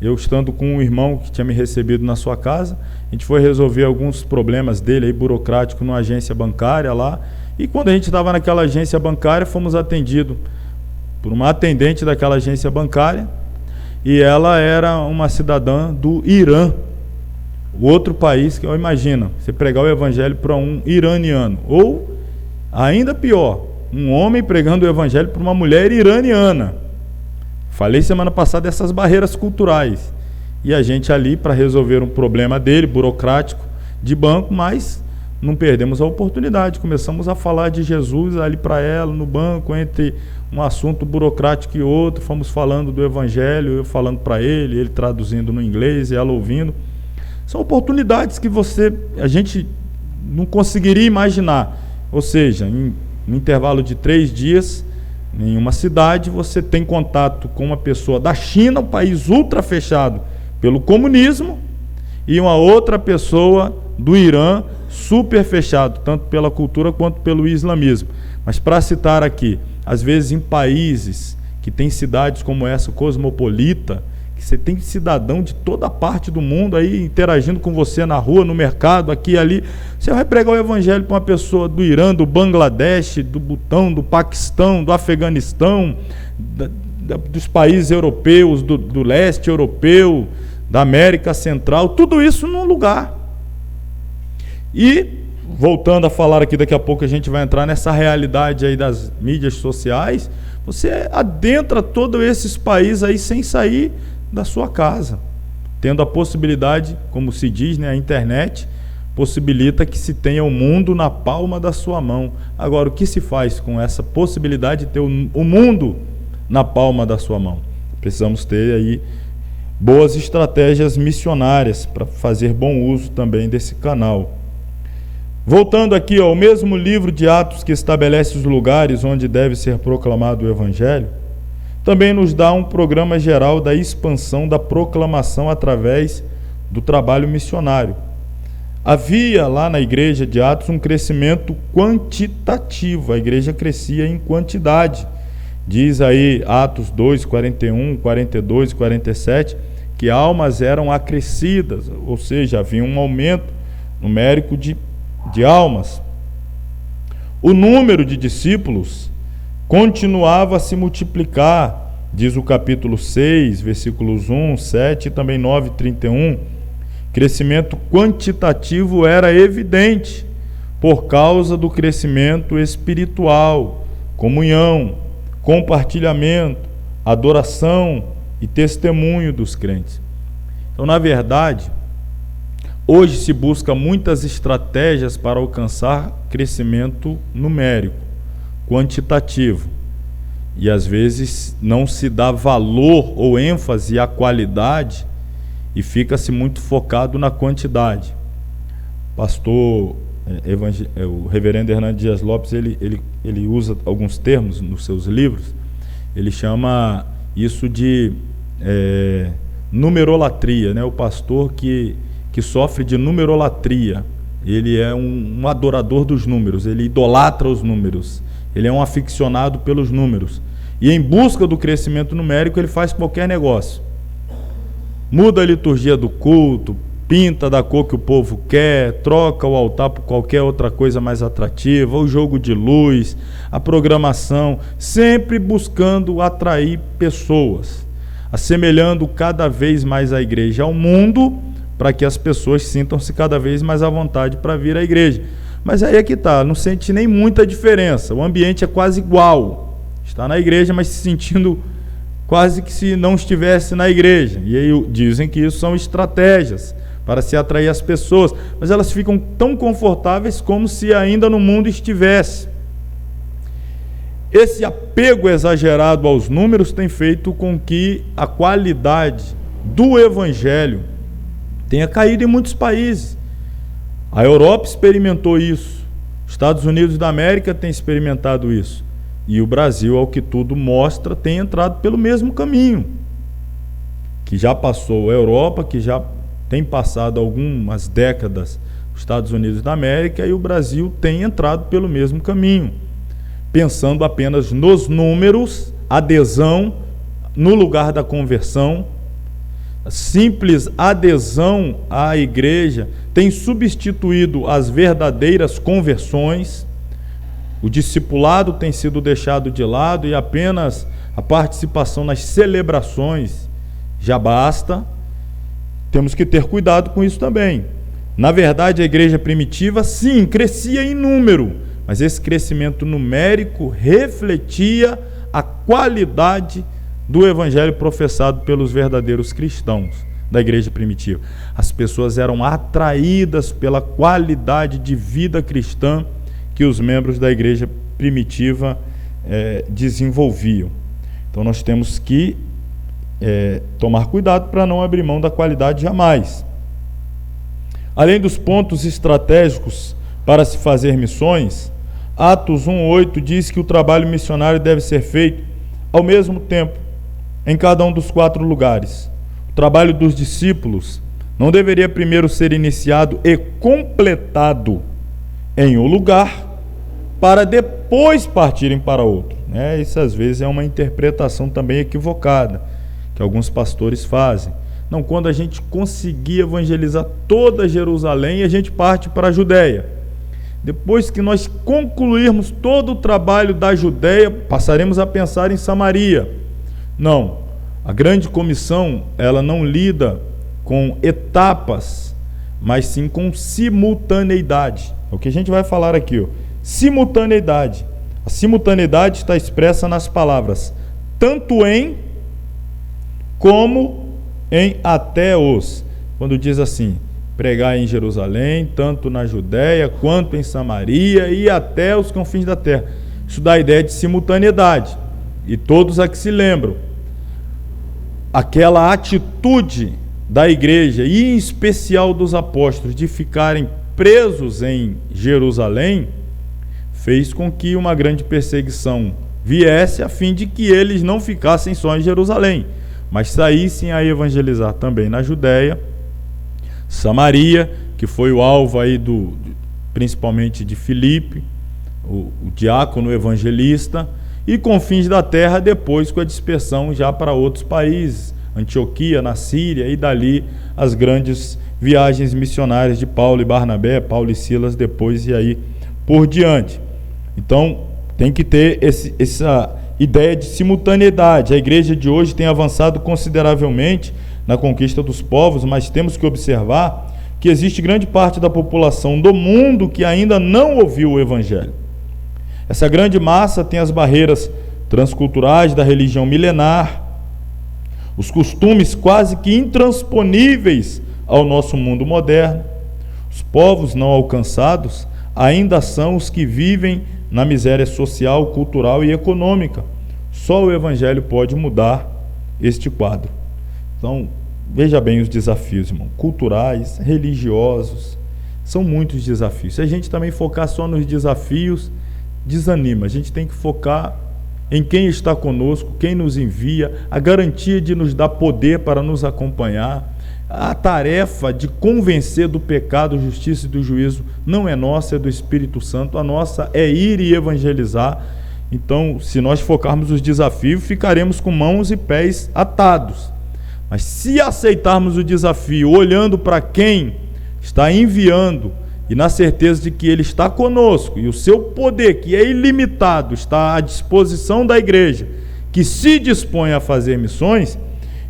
eu estando com um irmão que tinha me recebido na sua casa, a gente foi resolver alguns problemas dele aí, burocrático, numa agência bancária lá, e quando a gente estava naquela agência bancária, fomos atendidos por uma atendente daquela agência bancária, e ela era uma cidadã do Irã, o outro país que eu imagino, você pregar o evangelho para um iraniano, ou ainda pior, um homem pregando o evangelho para uma mulher iraniana. Falei semana passada dessas barreiras culturais, e a gente ali para resolver um problema dele, burocrático, de banco, mas não perdemos a oportunidade, começamos a falar de Jesus ali para ela, no banco, entre um assunto burocrático e outro, fomos falando do evangelho, eu falando para ele traduzindo no inglês e ela ouvindo. São oportunidades que a gente não conseguiria imaginar, ou seja, no intervalo de 3 dias, em uma cidade, você tem contato com uma pessoa da China, um país ultra fechado pelo comunismo, e uma outra pessoa do Irã, super fechado, tanto pela cultura quanto pelo islamismo. Mas para citar aqui, às vezes em países que tem cidades como essa, cosmopolita, que você tem cidadão de toda parte do mundo aí interagindo com você na rua, no mercado, aqui e ali, você vai pregar o evangelho para uma pessoa do Irã, do Bangladesh, do Butão, do Paquistão, do Afeganistão, dos países europeus, do leste europeu, da América Central, tudo isso num lugar. E, voltando a falar aqui, daqui a pouco a gente vai entrar nessa realidade aí das mídias sociais, você adentra todos esses países aí sem sair da sua casa, tendo a possibilidade, como se diz, né, a internet possibilita que se tenha o mundo na palma da sua mão. Agora, o que se faz com essa possibilidade de ter o mundo na palma da sua mão? Precisamos ter aí boas estratégias missionárias para fazer bom uso também desse canal. Voltando aqui ao mesmo livro de Atos que estabelece os lugares onde deve ser proclamado o Evangelho, também nos dá um programa geral da expansão da proclamação através do trabalho missionário. Havia lá na igreja de Atos um crescimento quantitativo, a igreja crescia em quantidade. Diz aí Atos 2, 41, 42, 47, que almas eram acrescidas, ou seja, havia um aumento numérico de almas. O número de discípulos continuava a se multiplicar, diz o capítulo 6, versículos 1, 7 e também 9, 31. Crescimento quantitativo era evidente por causa do crescimento espiritual, comunhão, compartilhamento, adoração e testemunho dos crentes. Então, na verdade, hoje se busca muitas estratégias para alcançar crescimento numérico, quantitativo, e às vezes não se dá valor ou ênfase à qualidade e fica-se muito focado na quantidade. Pastor o reverendo Hernando Dias Lopes, ele usa alguns termos nos seus livros. Ele chama isso de numerolatria, né? O pastor que sofre de numerolatria, ele é um adorador dos números, ele idolatra os números, ele é um aficionado pelos números, e em busca do crescimento numérico ele faz qualquer negócio, muda a liturgia do culto, pinta da cor que o povo quer, troca o altar por qualquer outra coisa mais atrativa, o jogo de luz, a programação, sempre buscando atrair pessoas, assemelhando cada vez mais a igreja ao mundo, para que as pessoas sintam-se cada vez mais à vontade para vir à igreja. Mas aí é que está, não sente nem muita diferença, o ambiente é quase igual, está na igreja, mas se sentindo quase que se não estivesse na igreja. E aí dizem que isso são estratégias para se atrair as pessoas, mas elas ficam tão confortáveis como se ainda no mundo estivesse. Esse apego exagerado aos números tem feito com que a qualidade do evangelho tenha caído em muitos países. A Europa experimentou isso, os Estados Unidos da América têm experimentado isso, e o Brasil, ao que tudo mostra, tem entrado pelo mesmo caminho, que já passou a Europa, que já tem passado algumas décadas os Estados Unidos da América, e o Brasil tem entrado pelo mesmo caminho, pensando apenas nos números, adesão no lugar da conversão. A simples adesão à igreja tem substituído as verdadeiras conversões, o discipulado tem sido deixado de lado e apenas a participação nas celebrações já basta. Temos que ter cuidado com isso também. Na verdade, a igreja primitiva, sim, crescia em número, mas esse crescimento numérico refletia a qualidade do evangelho professado pelos verdadeiros cristãos da igreja primitiva. As pessoas eram atraídas pela qualidade de vida cristã que os membros da igreja primitiva desenvolviam. Então nós temos que tomar cuidado para não abrir mão da qualidade jamais. Além dos pontos estratégicos para se fazer missões, Atos 1:8 diz que o trabalho missionário deve ser feito ao mesmo tempo em cada um dos 4 lugares. O trabalho dos discípulos não deveria primeiro ser iniciado e completado em um lugar para depois partirem para outro. Isso às vezes é uma interpretação também equivocada que alguns pastores fazem. Não, quando a gente conseguir evangelizar toda Jerusalém, a gente parte para a Judéia. Depois que nós concluirmos todo o trabalho da Judéia, passaremos a pensar em Samaria. Não, a grande comissão, ela não lida com etapas, mas sim com simultaneidade. É o que a gente vai falar aqui, ó. Simultaneidade. A simultaneidade está expressa nas palavras tanto em como em até os. Quando diz assim, pregar em Jerusalém, tanto na Judéia quanto em Samaria e até os confins da terra. Isso dá a ideia de simultaneidade. E todos aqui se lembram, aquela atitude da igreja, e em especial dos apóstolos, de ficarem presos em Jerusalém, fez com que uma grande perseguição viesse, a fim de que eles não ficassem só em Jerusalém, mas saíssem a evangelizar também na Judéia, Samaria, que foi o alvo aí principalmente de Filipe, o diácono evangelista, e confins da terra depois com a dispersão já para outros países, Antioquia, na Síria, e dali as grandes viagens missionárias de Paulo e Barnabé, Paulo e Silas depois e aí por diante. Então tem que ter essa ideia de simultaneidade. A igreja de hoje tem avançado consideravelmente na conquista dos povos, mas temos que observar que existe grande parte da população do mundo que ainda não ouviu o evangelho. Essa grande massa tem as barreiras transculturais da religião milenar, os costumes quase que intransponíveis ao nosso mundo moderno. Os povos não alcançados ainda são os que vivem na miséria social, cultural e econômica. Só o evangelho pode mudar este quadro. Então, veja bem os desafios, irmão, culturais, religiosos, são muitos desafios. Se a gente também focar só nos desafios, desanima. A gente tem que focar em quem está conosco, quem nos envia, a garantia de nos dar poder para nos acompanhar. A tarefa de convencer do pecado, justiça e do juízo não é nossa, é do Espírito Santo. A nossa é ir e evangelizar. Então, se nós focarmos os desafios, ficaremos com mãos e pés atados. Mas se aceitarmos o desafio, olhando para quem está enviando, e na certeza de que Ele está conosco, e o seu poder, que é ilimitado, está à disposição da igreja, que se dispõe a fazer missões,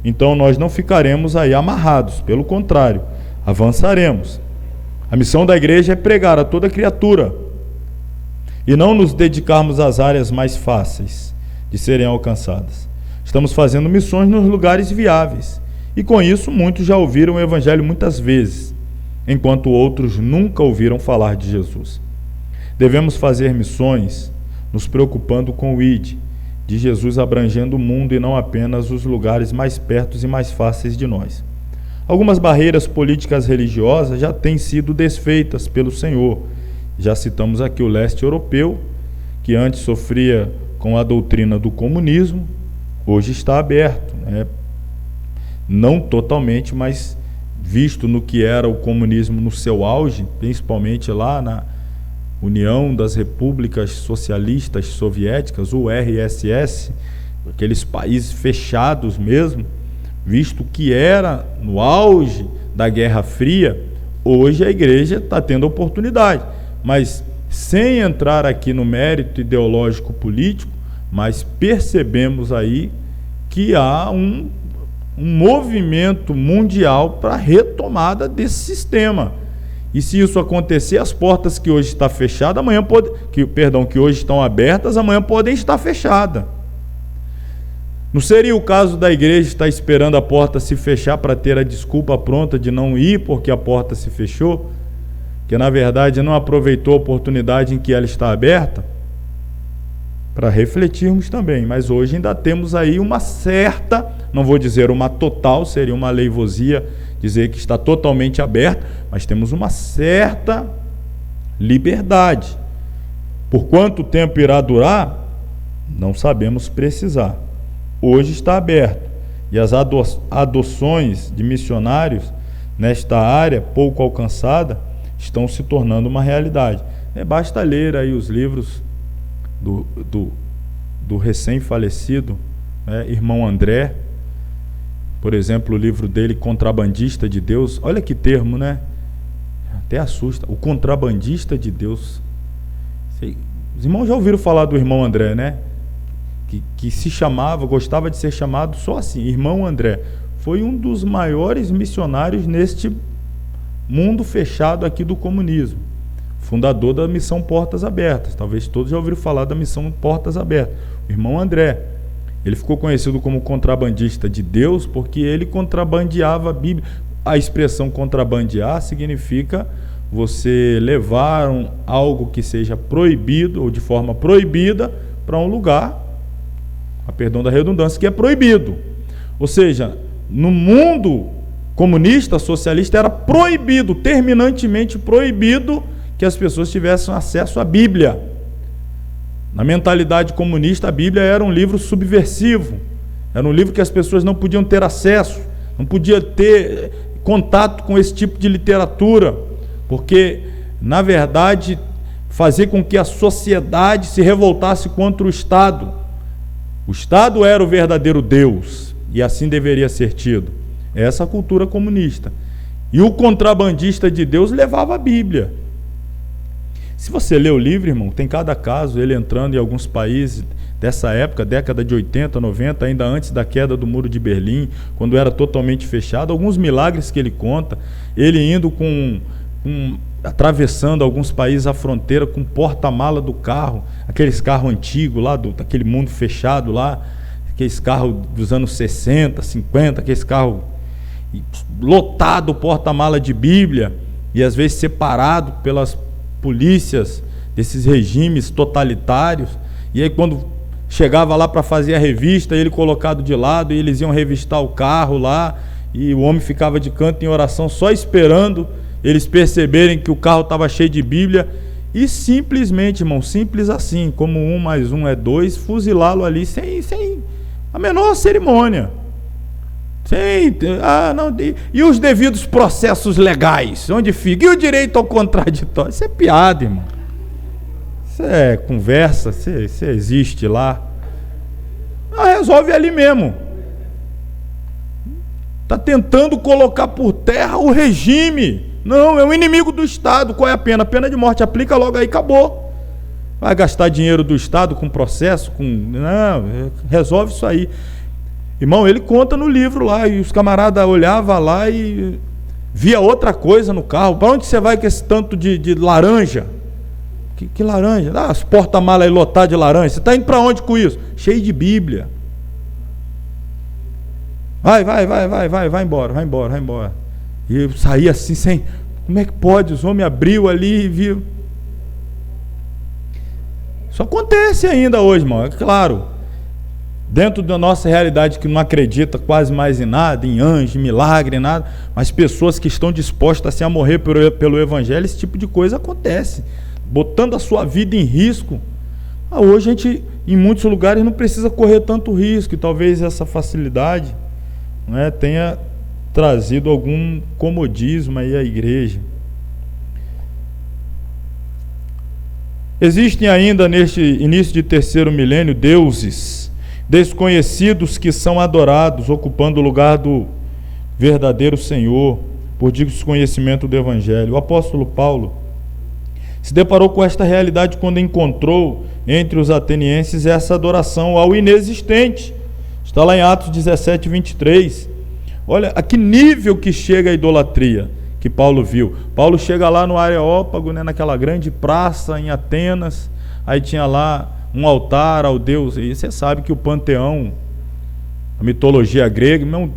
então nós não ficaremos aí amarrados, pelo contrário, avançaremos. A missão da igreja é pregar a toda criatura, e não nos dedicarmos às áreas mais fáceis de serem alcançadas. Estamos fazendo missões nos lugares viáveis, e com isso muitos já ouviram o evangelho muitas vezes, enquanto outros nunca ouviram falar de Jesus. Devemos fazer missões nos preocupando com o ID de Jesus, abrangendo o mundo e não apenas os lugares mais perto e mais fáceis de nós. Algumas barreiras políticas religiosas já têm sido desfeitas pelo Senhor. Já citamos aqui o leste europeu, que antes sofria com a doutrina do comunismo, hoje está aberto, não totalmente, mas visto no que era o comunismo no seu auge, principalmente lá na União das Repúblicas Socialistas Soviéticas, o URSS, aqueles países fechados mesmo, visto que era no auge da Guerra Fria, hoje a igreja está tendo oportunidade, mas sem entrar aqui no mérito ideológico político, mas percebemos aí que há um movimento mundial para a retomada desse sistema. E se isso acontecer, as portas que hoje estão fechadas, que hoje estão abertas, amanhã podem estar fechadas. Não seria o caso da igreja estar esperando a porta se fechar para ter a desculpa pronta de não ir porque a porta se fechou? Que na verdade não aproveitou a oportunidade em que ela está aberta? Para refletirmos também, mas hoje ainda temos aí uma certa, não vou dizer uma total, seria uma leivosia dizer que está totalmente aberta, mas temos uma certa liberdade. Por quanto tempo irá durar? Não sabemos precisar. Hoje está aberto, e as adoções de missionários nesta área pouco alcançada estão se tornando uma realidade. Basta ler aí os livros do recém-falecido irmão André, por exemplo, o livro dele, Contrabandista de Deus. Olha que termo, né? Até assusta. O contrabandista de Deus. Os irmãos já ouviram falar do irmão André, né? Que se chamava, gostava de ser chamado só assim, irmão André. Foi um dos maiores missionários neste mundo fechado aqui do comunismo. Fundador da missão Portas Abertas. Talvez todos já ouviram falar da missão Portas Abertas. O irmão André. Ele ficou conhecido como contrabandista de Deus porque ele contrabandeava a Bíblia. A expressão contrabandear significa você levar algo que seja proibido ou de forma proibida para um lugar, a perdão da redundância, que é proibido. Ou seja, no mundo comunista, socialista, era proibido, terminantemente proibido, que as pessoas tivessem acesso à Bíblia. Na mentalidade comunista, a Bíblia era um livro subversivo, era um livro que as pessoas não podiam ter acesso, não podiam ter contato com esse tipo de literatura. porque, na verdade, fazer com que a sociedade se revoltasse contra o Estado. O Estado era o verdadeiro Deus, e assim deveria ser tido. Essa cultura comunista. E o contrabandista de Deus levava a Bíblia. Se você lê o livro, irmão, tem cada caso, ele entrando em alguns países dessa época, década de 80, 90, ainda antes da queda do Muro de Berlim, quando era totalmente fechado, alguns milagres que ele conta, ele indo atravessando alguns países à fronteira com porta-mala do carro, aqueles carros antigos lá, daquele mundo fechado lá, aqueles carros dos anos 60, 50, aqueles carros lotado, o porta-mala de Bíblia, e às vezes separado pelas polícias desses regimes totalitários, e aí quando chegava lá para fazer a revista, ele colocado de lado, e eles iam revistar o carro lá, e o homem ficava de canto em oração, só esperando eles perceberem que o carro estava cheio de Bíblia, e simplesmente, irmão, simples assim, como 1 mais 1 é 2, fuzilá-lo ali sem a menor cerimônia. E os devidos processos legais, onde fica? E o direito ao contraditório? Isso é piada, irmão. Isso é conversa, isso existe lá. Resolve ali mesmo. Está tentando colocar por terra o regime. Não, é um inimigo do Estado. Qual é a pena? A pena de morte. Aplica logo aí, acabou. Vai gastar dinheiro do Estado com processo? Não, resolve isso aí. Irmão, ele conta no livro lá, e os camaradas olhavam lá e via outra coisa no carro. Para onde você vai com esse tanto de laranja? Que laranja? As porta-malas aí lotadas de laranja. Você está indo para onde com isso? Cheio de Bíblia. Vai embora. E eu saí assim, sem... Como é que pode? Os homens abriu ali e viu. Isso acontece ainda hoje, irmão, é claro. Dentro da nossa realidade, que não acredita quase mais em nada, em anjo, em milagre, em nada, mas pessoas que estão dispostas a morrer pelo Evangelho, esse tipo de coisa acontece, botando a sua vida em risco. Hoje a gente, em muitos lugares, não precisa correr tanto risco, e talvez essa facilidade, né, tenha trazido algum comodismo aí à igreja. Existem ainda, neste início de terceiro milênio, deuses desconhecidos que são adorados, ocupando o lugar do verdadeiro Senhor, por desconhecimento do Evangelho. O apóstolo Paulo se deparou com esta realidade quando encontrou entre os atenienses essa adoração ao inexistente. Está lá em Atos 17, 23. Olha a que nível que chega a idolatria que Paulo viu. Paulo chega lá no Areópago, né, naquela grande praça em Atenas, aí tinha lá um altar ao Deus, e você sabe que o panteão, a mitologia grega, não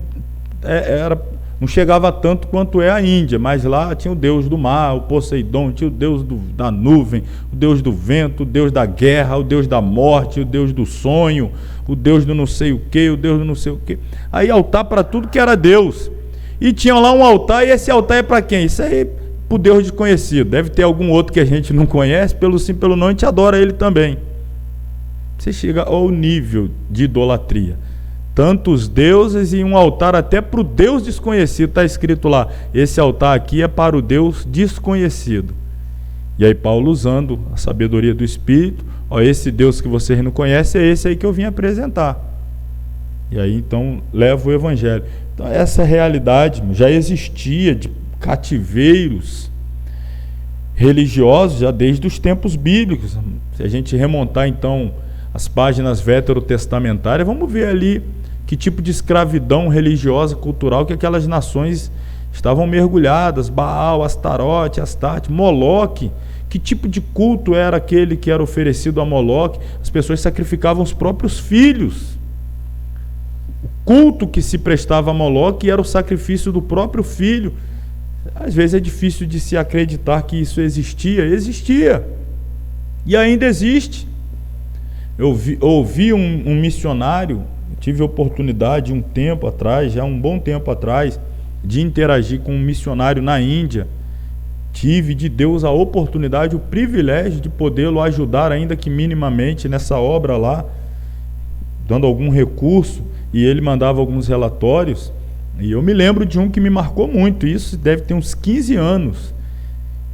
chegava tanto quanto é a Índia, mas lá tinha o Deus do mar, o Poseidon, tinha o Deus da nuvem, o Deus do vento, o Deus da guerra, o Deus da morte, o Deus do sonho, o Deus do não sei o que, o Deus do não sei o que. Aí altar para tudo que era Deus. E tinha lá um altar, e esse altar é para quem? Isso aí para o Deus desconhecido. Deve ter algum outro que a gente não conhece, pelo sim, pelo não, a gente adora ele também. Você chega ao nível de idolatria. Tantos deuses e um altar até para o Deus desconhecido. Está escrito lá, esse altar aqui é para o Deus desconhecido. E aí Paulo, usando a sabedoria do Espírito, esse Deus que vocês não conhecem é esse aí que eu vim apresentar. E aí então leva o Evangelho. Então essa realidade já existia de cativeiros religiosos já desde os tempos bíblicos. Se a gente remontar então as páginas veterotestamentárias, vamos ver ali que tipo de escravidão religiosa, cultural que aquelas nações estavam mergulhadas. Baal, Astarote, Astarte, Moloque. Que tipo de culto era aquele que era oferecido a Moloque? As pessoas sacrificavam os próprios filhos. O culto que se prestava a Moloque era o sacrifício do próprio filho. Às vezes é difícil de se acreditar que isso existia. Existia. E ainda existe. Eu ouvi um missionário, tive a oportunidade um tempo atrás, já um bom tempo atrás, de interagir com um missionário na Índia. Tive de Deus a oportunidade, o privilégio de podê-lo ajudar, ainda que minimamente, nessa obra lá, dando algum recurso, e ele mandava alguns relatórios. E eu me lembro de um que me marcou muito, isso deve ter uns 15 anos.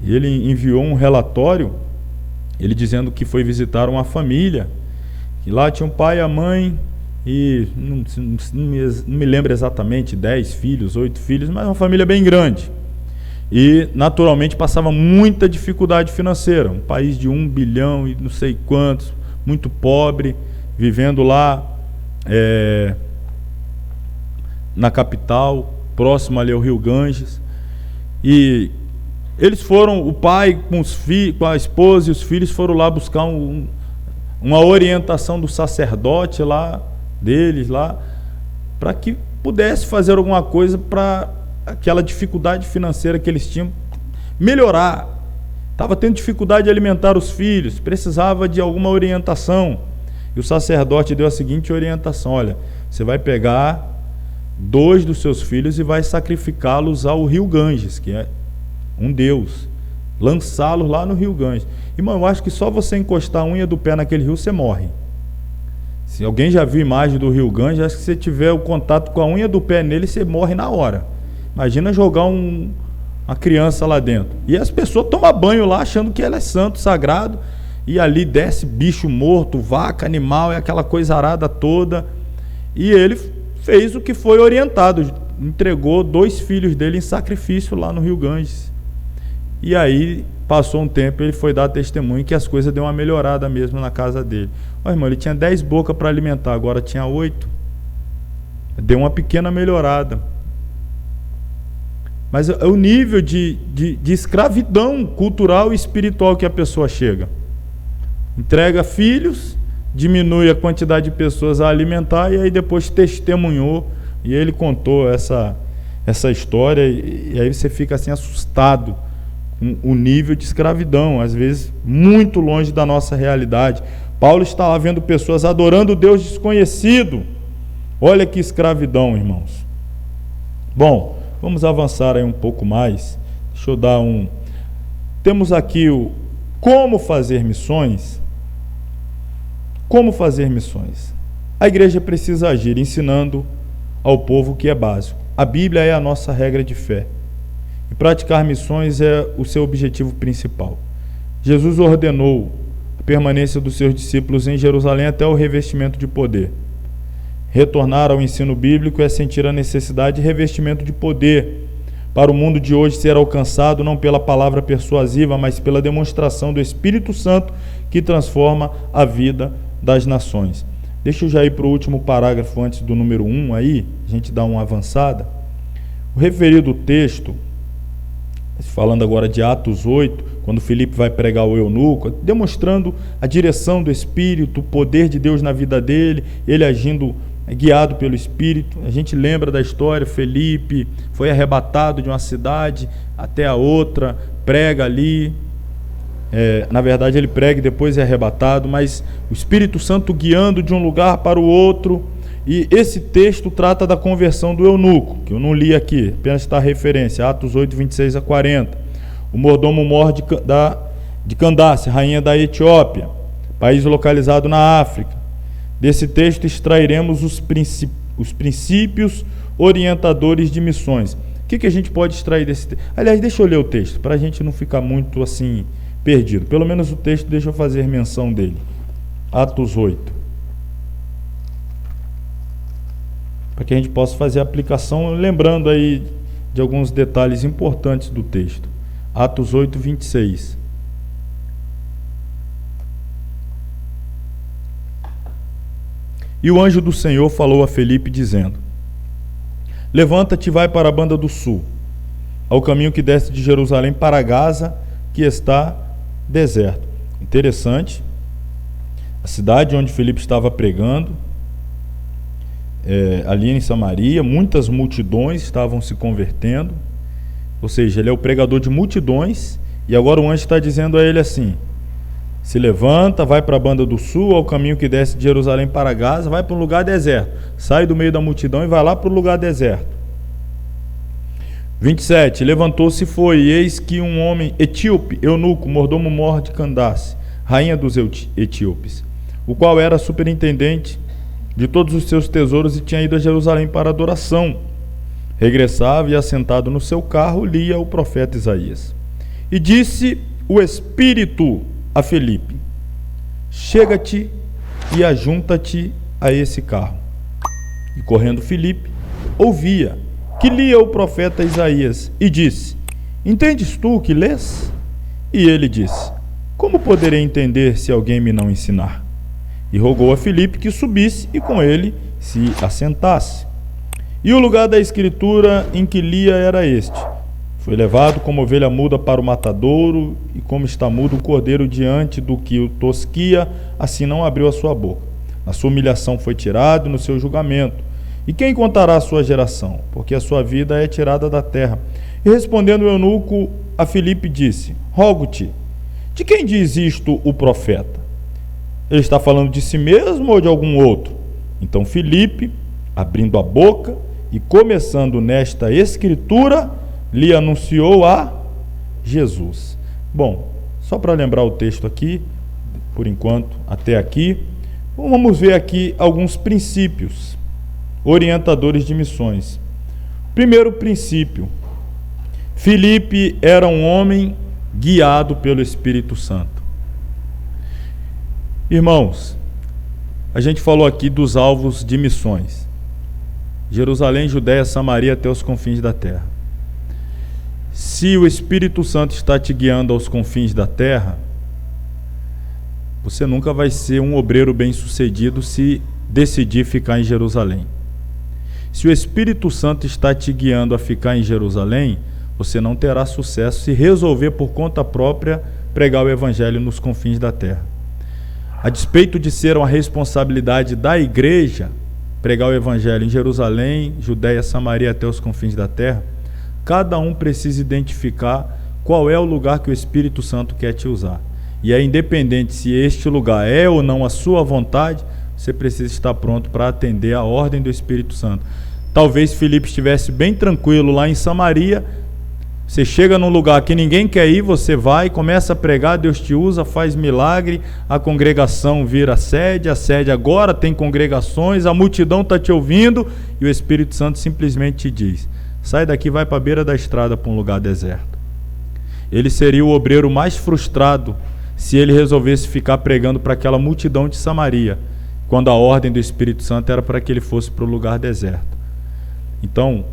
E ele enviou um relatório, ele dizendo que foi visitar uma família, que lá tinha um pai e a mãe, e não me lembro exatamente, 10 filhos, 8 filhos, mas uma família bem grande. E naturalmente passava muita dificuldade financeira, um país de 1 bilhão e não sei quantos, muito pobre, vivendo lá na capital, próximo ali ao Rio Ganges. E eles foram, o pai com a esposa e os filhos foram lá buscar uma orientação do sacerdote lá, deles lá, para que pudesse fazer alguma coisa para aquela dificuldade financeira que eles tinham melhorar. Estava tendo dificuldade de alimentar os filhos, precisava de alguma orientação. E o sacerdote deu a seguinte orientação: olha, você vai pegar 2 dos seus filhos e vai sacrificá-los ao Rio Ganges, que é um deus, lançá-los lá no Rio Ganges. Irmão, eu acho que só você encostar a unha do pé naquele rio, você morre. Se alguém já viu imagem do Rio Ganges, acho que se você tiver o contato com a unha do pé nele, você morre na hora. Imagina jogar uma criança lá dentro. E as pessoas tomam banho lá achando que ela é santo, sagrado, e ali desce bicho morto, vaca, animal, é aquela coisa arada toda. E ele fez o que foi orientado, entregou 2 filhos dele em sacrifício lá no Rio Ganges. E aí passou um tempo, ele foi dar testemunho que as coisas deu uma melhorada mesmo na casa dele. Olha, irmão, ele tinha 10 bocas para alimentar, agora tinha 8. Deu uma pequena melhorada. Mas é o nível de escravidão cultural e espiritual que a pessoa chega. Entrega filhos, diminui a quantidade de pessoas a alimentar, e aí depois testemunhou, e ele contou essa história, e aí você fica assim assustado com o nível de escravidão, às vezes muito longe da nossa realidade. Paulo está lá vendo pessoas adorando o Deus desconhecido. Olha que escravidão, irmãos. Bom, vamos avançar aí um pouco mais. Deixa eu dar Temos aqui o como fazer missões. Como fazer missões? A igreja precisa agir ensinando ao povo o que é básico. A Bíblia é a nossa regra de fé. E praticar missões é o seu objetivo principal. Jesus ordenou a permanência dos seus discípulos em Jerusalém até o revestimento de poder. Retornar ao ensino bíblico é sentir a necessidade de revestimento de poder para o mundo de hoje ser alcançado não pela palavra persuasiva, mas pela demonstração do Espírito Santo que transforma a vida das nações. Deixa eu já ir para o último parágrafo antes do número 1 aí, a gente dá uma avançada. O referido texto, falando agora de Atos 8, quando Filipe vai pregar o eunuco, demonstrando a direção do Espírito, o poder de Deus na vida dele, ele agindo guiado pelo Espírito. A gente lembra da história, Filipe foi arrebatado de uma cidade até a outra, prega ali, na verdade ele prega e depois é arrebatado, mas o Espírito Santo guiando de um lugar para o outro. E esse texto trata da conversão do eunuco, que eu não li aqui, apenas está a referência, Atos 8, 26 a 40. O mordomo mor de Candace, rainha da Etiópia, país localizado na África. Desse texto extrairemos os princípios orientadores de missões. O que a gente pode extrair desse texto? Aliás, deixa eu ler o texto, para a gente não ficar muito assim perdido. Pelo menos o texto, deixa eu fazer menção dele. Atos 8. Para que a gente possa fazer a aplicação, lembrando aí de alguns detalhes importantes do texto. Atos 8, 26. E o anjo do Senhor falou a Filipe, dizendo: levanta-te e vai para a banda do sul, ao caminho que desce de Jerusalém para Gaza, que está deserto. Interessante. A cidade onde Filipe estava pregando, ali em Samaria, muitas multidões estavam se convertendo, ou seja, ele é o pregador de multidões, e agora o anjo está dizendo a ele assim: se levanta, vai para a banda do sul, ao caminho que desce de Jerusalém para Gaza, vai para um lugar deserto, sai do meio da multidão e vai lá para o lugar deserto. 27, levantou-se e foi, e eis que um homem etíope, eunuco, mordomo mor de Candace, rainha dos etíopes, o qual era superintendente de todos os seus tesouros e tinha ido a Jerusalém para adoração, regressava e assentado no seu carro lia o profeta Isaías. E disse o Espírito a Filipe: chega-te e ajunta-te a esse carro. E correndo Filipe, ouvia que lia o profeta Isaías, e disse: entendes tu o que lês? E ele disse: como poderei entender se alguém me não ensinar? E rogou a Filipe que subisse e com ele se assentasse. E o lugar da escritura em que lia era este: foi levado como ovelha muda para o matadouro, e como está mudo o cordeiro diante do que o tosquia, assim não abriu a sua boca. Na sua humilhação foi tirado, no seu julgamento. E quem contará a sua geração? Porque a sua vida é tirada da terra. E respondendo o eunuco a Filipe disse: rogo-te, de quem diz isto o profeta? Ele está falando de si mesmo ou de algum outro? Então Filipe, abrindo a boca e começando nesta escritura, lhe anunciou a Jesus. Bom, só para lembrar o texto aqui, por enquanto, até aqui, vamos ver aqui alguns princípios orientadores de missões. Primeiro princípio: Filipe era um homem guiado pelo Espírito Santo. Irmãos, a gente falou aqui dos alvos de missões: Jerusalém, Judéia, Samaria, até os confins da terra. Se o Espírito Santo está te guiando aos confins da terra, você nunca vai ser um obreiro bem-sucedido se decidir ficar em Jerusalém. Se o Espírito Santo está te guiando a ficar em Jerusalém, você não terá sucesso se resolver por conta própria pregar o Evangelho nos confins da terra. A despeito de ser uma responsabilidade da igreja pregar o Evangelho em Jerusalém, Judéia, Samaria, até os confins da terra, cada um precisa identificar qual é o lugar que o Espírito Santo quer te usar. E é independente se este lugar é ou não a sua vontade, você precisa estar pronto para atender a ordem do Espírito Santo. Talvez Filipe estivesse bem tranquilo lá em Samaria. Você chega num lugar que ninguém quer ir, você vai, começa a pregar, Deus te usa, faz milagre, a congregação vira sede, a sede agora tem congregações, a multidão está te ouvindo, e o Espírito Santo simplesmente te diz: sai daqui, vai para a beira da estrada, para um lugar deserto. Ele seria o obreiro mais frustrado se ele resolvesse ficar pregando para aquela multidão de Samaria, quando a ordem do Espírito Santo era para que ele fosse para o lugar deserto. Então,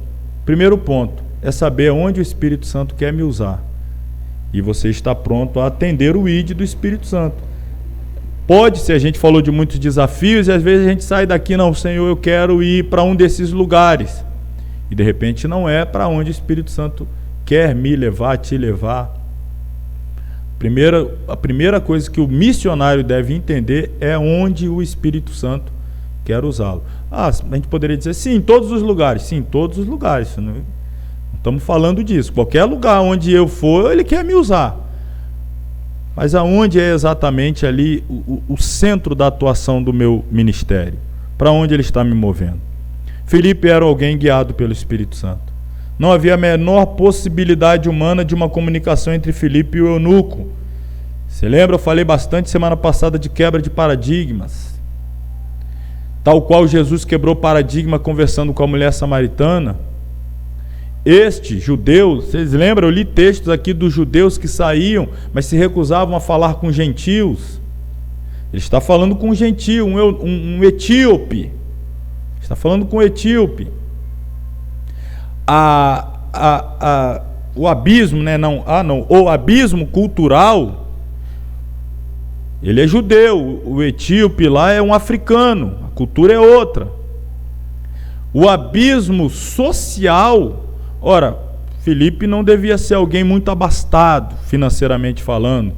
primeiro ponto é saber onde o Espírito Santo quer me usar. E você está pronto a atender o ID do Espírito Santo. Pode ser, a gente falou de muitos desafios, e às vezes a gente sai daqui: não, Senhor, eu quero ir para um desses lugares. E de repente não é para onde o Espírito Santo quer me levar, te levar. A primeira coisa que o missionário deve entender é onde o Espírito Santo quer usá-lo. A gente poderia dizer: sim, em todos os lugares. Sim, em todos os lugares. Não estamos falando disso. Qualquer lugar onde eu for, ele quer me usar. Mas aonde é exatamente ali o centro da atuação do meu ministério? Para onde ele está me movendo? Filipe era alguém guiado pelo Espírito Santo. Não havia a menor possibilidade humana de uma comunicação entre Filipe e o eunuco. Você lembra? Eu falei bastante semana passada de quebra de paradigmas. Tal qual Jesus quebrou paradigma conversando com a mulher samaritana. Este judeu, vocês lembram? Eu li textos aqui dos judeus que saíam, mas se recusavam a falar com gentios. Ele está falando com um gentio, um etíope. Está falando com um etíope. O abismo, né? O abismo cultural, ele é judeu, o etíope lá é um africano, a cultura é outra. O abismo social, ora, Filipe não devia ser alguém muito abastado, financeiramente falando.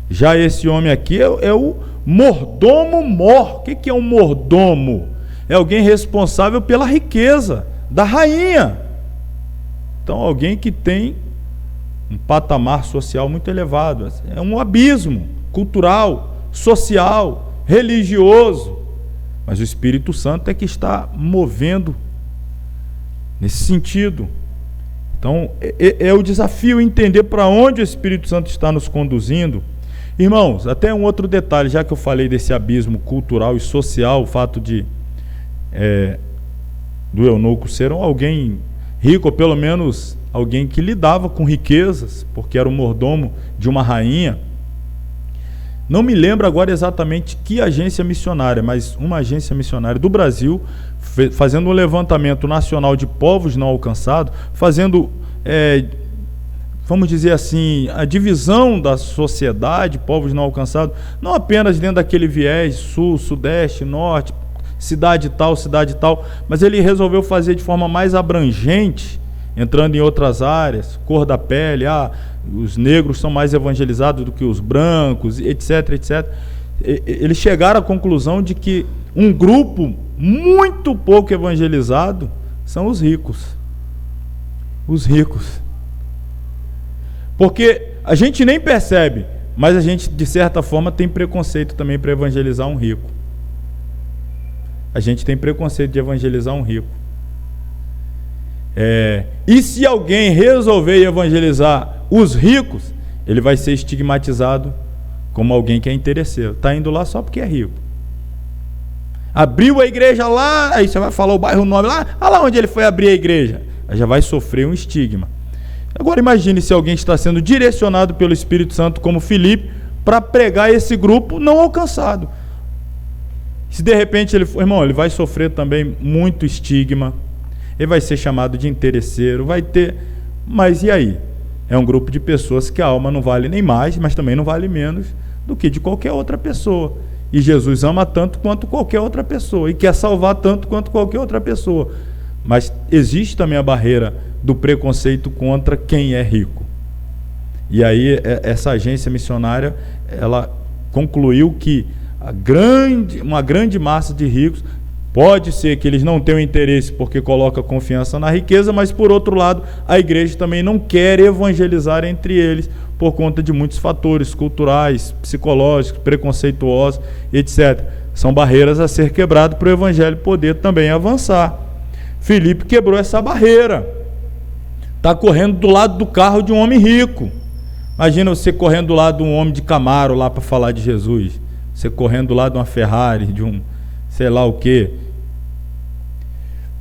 Já esse homem aqui é o mordomo-mor. O que é um mordomo? É alguém responsável pela riqueza da rainha. Então, alguém que tem um patamar social muito elevado. É um abismo cultural, social, religioso. Mas o Espírito Santo é que está movendo nesse sentido. Então, é o desafio entender para onde o Espírito Santo está nos conduzindo. Irmãos, até um outro detalhe, já que eu falei desse abismo cultural e social, o fato de do eunuco ser alguém rico, ou pelo menos alguém que lidava com riquezas, porque era o mordomo de uma rainha. Não me lembro agora exatamente que agência missionária, mas uma agência missionária do Brasil, fazendo um levantamento nacional de povos não alcançados, fazendo, vamos dizer assim, a divisão da sociedade, povos não alcançados, não apenas dentro daquele viés sul, sudeste, norte, cidade tal, mas ele resolveu fazer de forma mais abrangente, entrando em outras áreas, cor da pele, os negros são mais evangelizados do que os brancos, etc, etc. Eles chegaram à conclusão de que um grupo muito pouco evangelizado são os ricos. Os ricos. Porque a gente nem percebe, mas a gente, de certa forma, tem preconceito também para evangelizar um rico. A gente tem preconceito de evangelizar um rico. E se alguém resolver evangelizar os ricos, ele vai ser estigmatizado como alguém que é interesseiro. Está indo lá só porque é rico. Abriu a igreja lá, aí você vai falar o bairro, o nome lá, lá onde ele foi abrir a igreja. Aí já vai sofrer um estigma. Agora imagine se alguém está sendo direcionado pelo Espírito Santo, como Filipe, para pregar esse grupo não alcançado. Se de repente ele for, irmão, ele vai sofrer também muito estigma. Ele vai ser chamado de interesseiro, vai ter... Mas e aí? É um grupo de pessoas que a alma não vale nem mais, mas também não vale menos do que de qualquer outra pessoa. E Jesus ama tanto quanto qualquer outra pessoa, e quer salvar tanto quanto qualquer outra pessoa. Mas existe também a barreira do preconceito contra quem é rico. E aí essa agência missionária, ela concluiu que uma grande massa de ricos, pode ser que eles não tenham interesse porque coloca confiança na riqueza, mas por outro lado, a igreja também não quer evangelizar entre eles por conta de muitos fatores culturais, psicológicos, preconceituosos, etc. São barreiras a ser quebradas para o evangelho poder também avançar. Filipe quebrou essa barreira. Está correndo do lado do carro de um homem rico. Imagina você correndo do lado de um homem de Camaro lá para falar de Jesus. Você correndo do lado de uma Ferrari, de um sei lá o quê.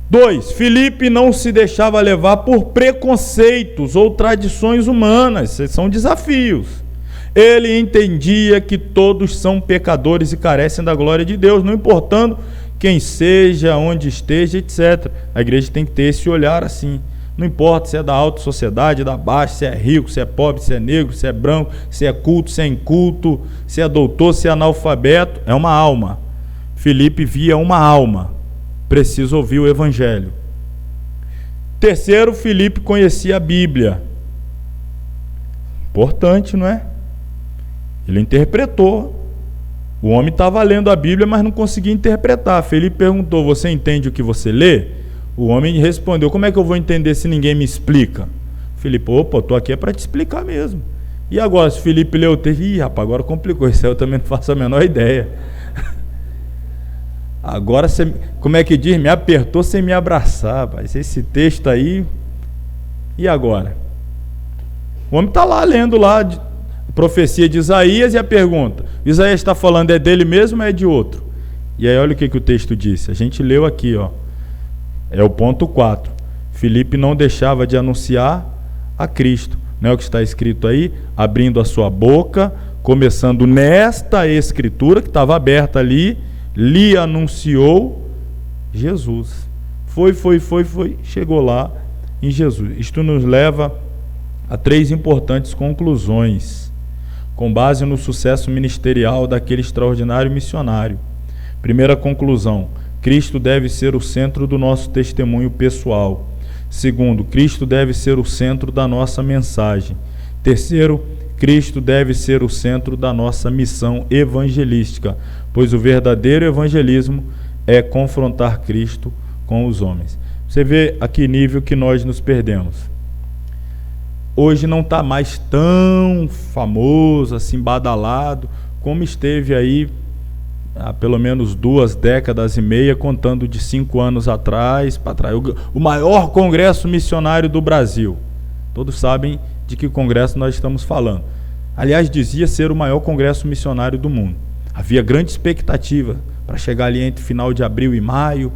2. Filipe não se deixava levar por preconceitos ou tradições humanas. Esses são desafios. Ele entendia que todos são pecadores e carecem da glória de Deus, não importando quem seja, onde esteja, etc. A igreja tem que ter esse olhar assim. Não importa se é da alta sociedade, da baixa, se é rico, se é pobre, se é negro, se é branco, se é culto, se é inculto, se é doutor, se é analfabeto. É uma alma. Filipe via uma alma. Precisa ouvir o evangelho. 3, Filipe conhecia a Bíblia. Importante, não é? Ele interpretou. O homem estava lendo a Bíblia, mas não conseguia interpretar. Filipe perguntou: você entende o que você lê? O homem respondeu: como é que eu vou entender se ninguém me explica? Filipe: opa, estou aqui para te explicar mesmo. E agora, se Filipe leu o texto, rapaz, agora complicou, isso aí eu também não faço a menor ideia. Agora, você, como é que diz? Me apertou sem me abraçar, rapaz. Esse texto aí, e agora? O homem está lá lendo lá a profecia de Isaías e a pergunta: Isaías está falando é dele mesmo ou é de outro? E aí olha o que o texto disse. A gente leu aqui, ó. É o ponto 4. Filipe não deixava de anunciar a Cristo. Não é o que está escrito aí? Abrindo a sua boca, começando nesta escritura que estava aberta ali, lhe anunciou Jesus. Foi, chegou lá em Jesus. Isto nos leva a 3 importantes conclusões, com base no sucesso ministerial daquele extraordinário missionário. Primeira conclusão: Cristo deve ser o centro do nosso testemunho pessoal. 2, Cristo deve ser o centro da nossa mensagem. 3, Cristo deve ser o centro da nossa missão evangelística, pois o verdadeiro evangelismo é confrontar Cristo com os homens. Você vê a que nível que nós nos perdemos. Hoje não está mais tão famoso, assim, badalado, como esteve aí há pelo menos 2 décadas e meia, contando de 5 anos atrás para trás. O maior congresso missionário do Brasil. Todos sabem de que congresso nós estamos falando. Aliás, dizia ser o maior congresso missionário do mundo. Havia grande expectativa para chegar ali entre final de abril e maio.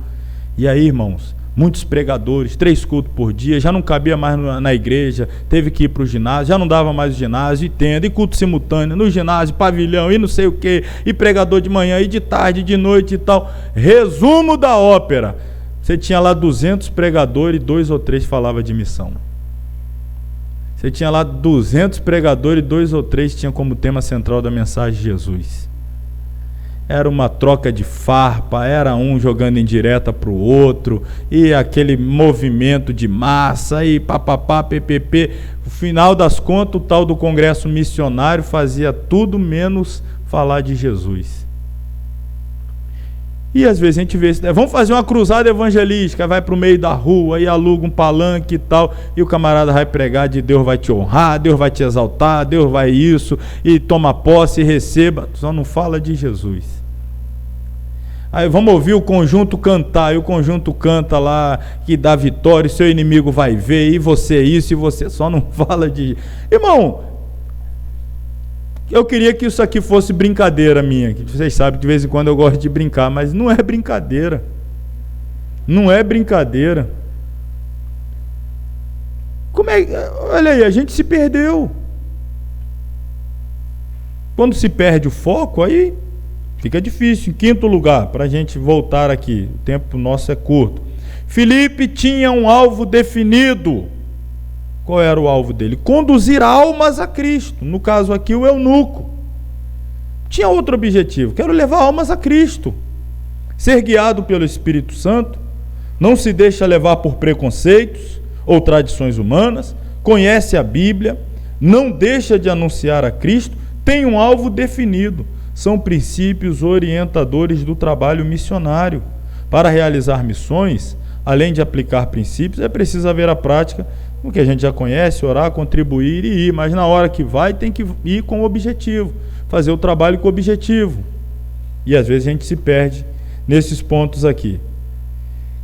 E aí, irmãos, muitos pregadores, 3 cultos por dia, já não cabia mais na igreja, teve que ir para o ginásio, já não dava mais o ginásio, e tenda, e culto simultâneo, no ginásio, pavilhão, e não sei o que, e pregador de manhã, e de tarde, de noite e tal. Resumo da ópera: você tinha lá 200 pregadores e 2 ou 3 falavam de missão. Você tinha lá 200 pregadores e 2 ou 3 tinham como tema central da mensagem Jesus. Era uma troca de farpa, era um jogando indireta para o outro, e aquele movimento de massa, e papapá, ppp. No final das contas, o tal do congresso missionário fazia tudo menos falar de Jesus. E às vezes a gente vê isso, né? Vamos fazer uma cruzada evangelística, vai para o meio da rua, e aluga um palanque e tal, e o camarada vai pregar de Deus vai te honrar, Deus vai te exaltar, Deus vai isso, e toma posse e receba, só não fala de Jesus. Aí vamos ouvir o conjunto cantar, e o conjunto canta lá que dá vitória, seu inimigo vai ver, e você isso, e você só não fala de... Irmão, eu queria que isso aqui fosse brincadeira minha, que vocês sabem que de vez em quando eu gosto de brincar, mas não é brincadeira. Não é brincadeira. Olha aí, a gente se perdeu. Quando se perde o foco, aí fica difícil. Em quinto lugar, para a gente voltar aqui, o tempo nosso é curto. Filipe tinha um alvo definido. Qual era o alvo dele? Conduzir almas a Cristo. No caso aqui, o eunuco. Tinha outro objetivo: quero levar almas a Cristo. Ser guiado pelo Espírito Santo, não se deixa levar por preconceitos ou tradições humanas, conhece a Bíblia, não deixa de anunciar a Cristo, tem um alvo definido. São princípios orientadores do trabalho missionário. Para realizar missões, além de aplicar princípios, é preciso haver a prática, o que a gente já conhece, orar, contribuir e ir, mas na hora que vai tem que ir com objetivo, fazer o trabalho com objetivo. E às vezes a gente se perde nesses pontos aqui.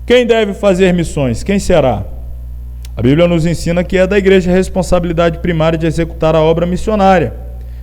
Quem deve fazer missões? Quem será? A Bíblia nos ensina que é da igreja a responsabilidade primária de executar a obra missionária.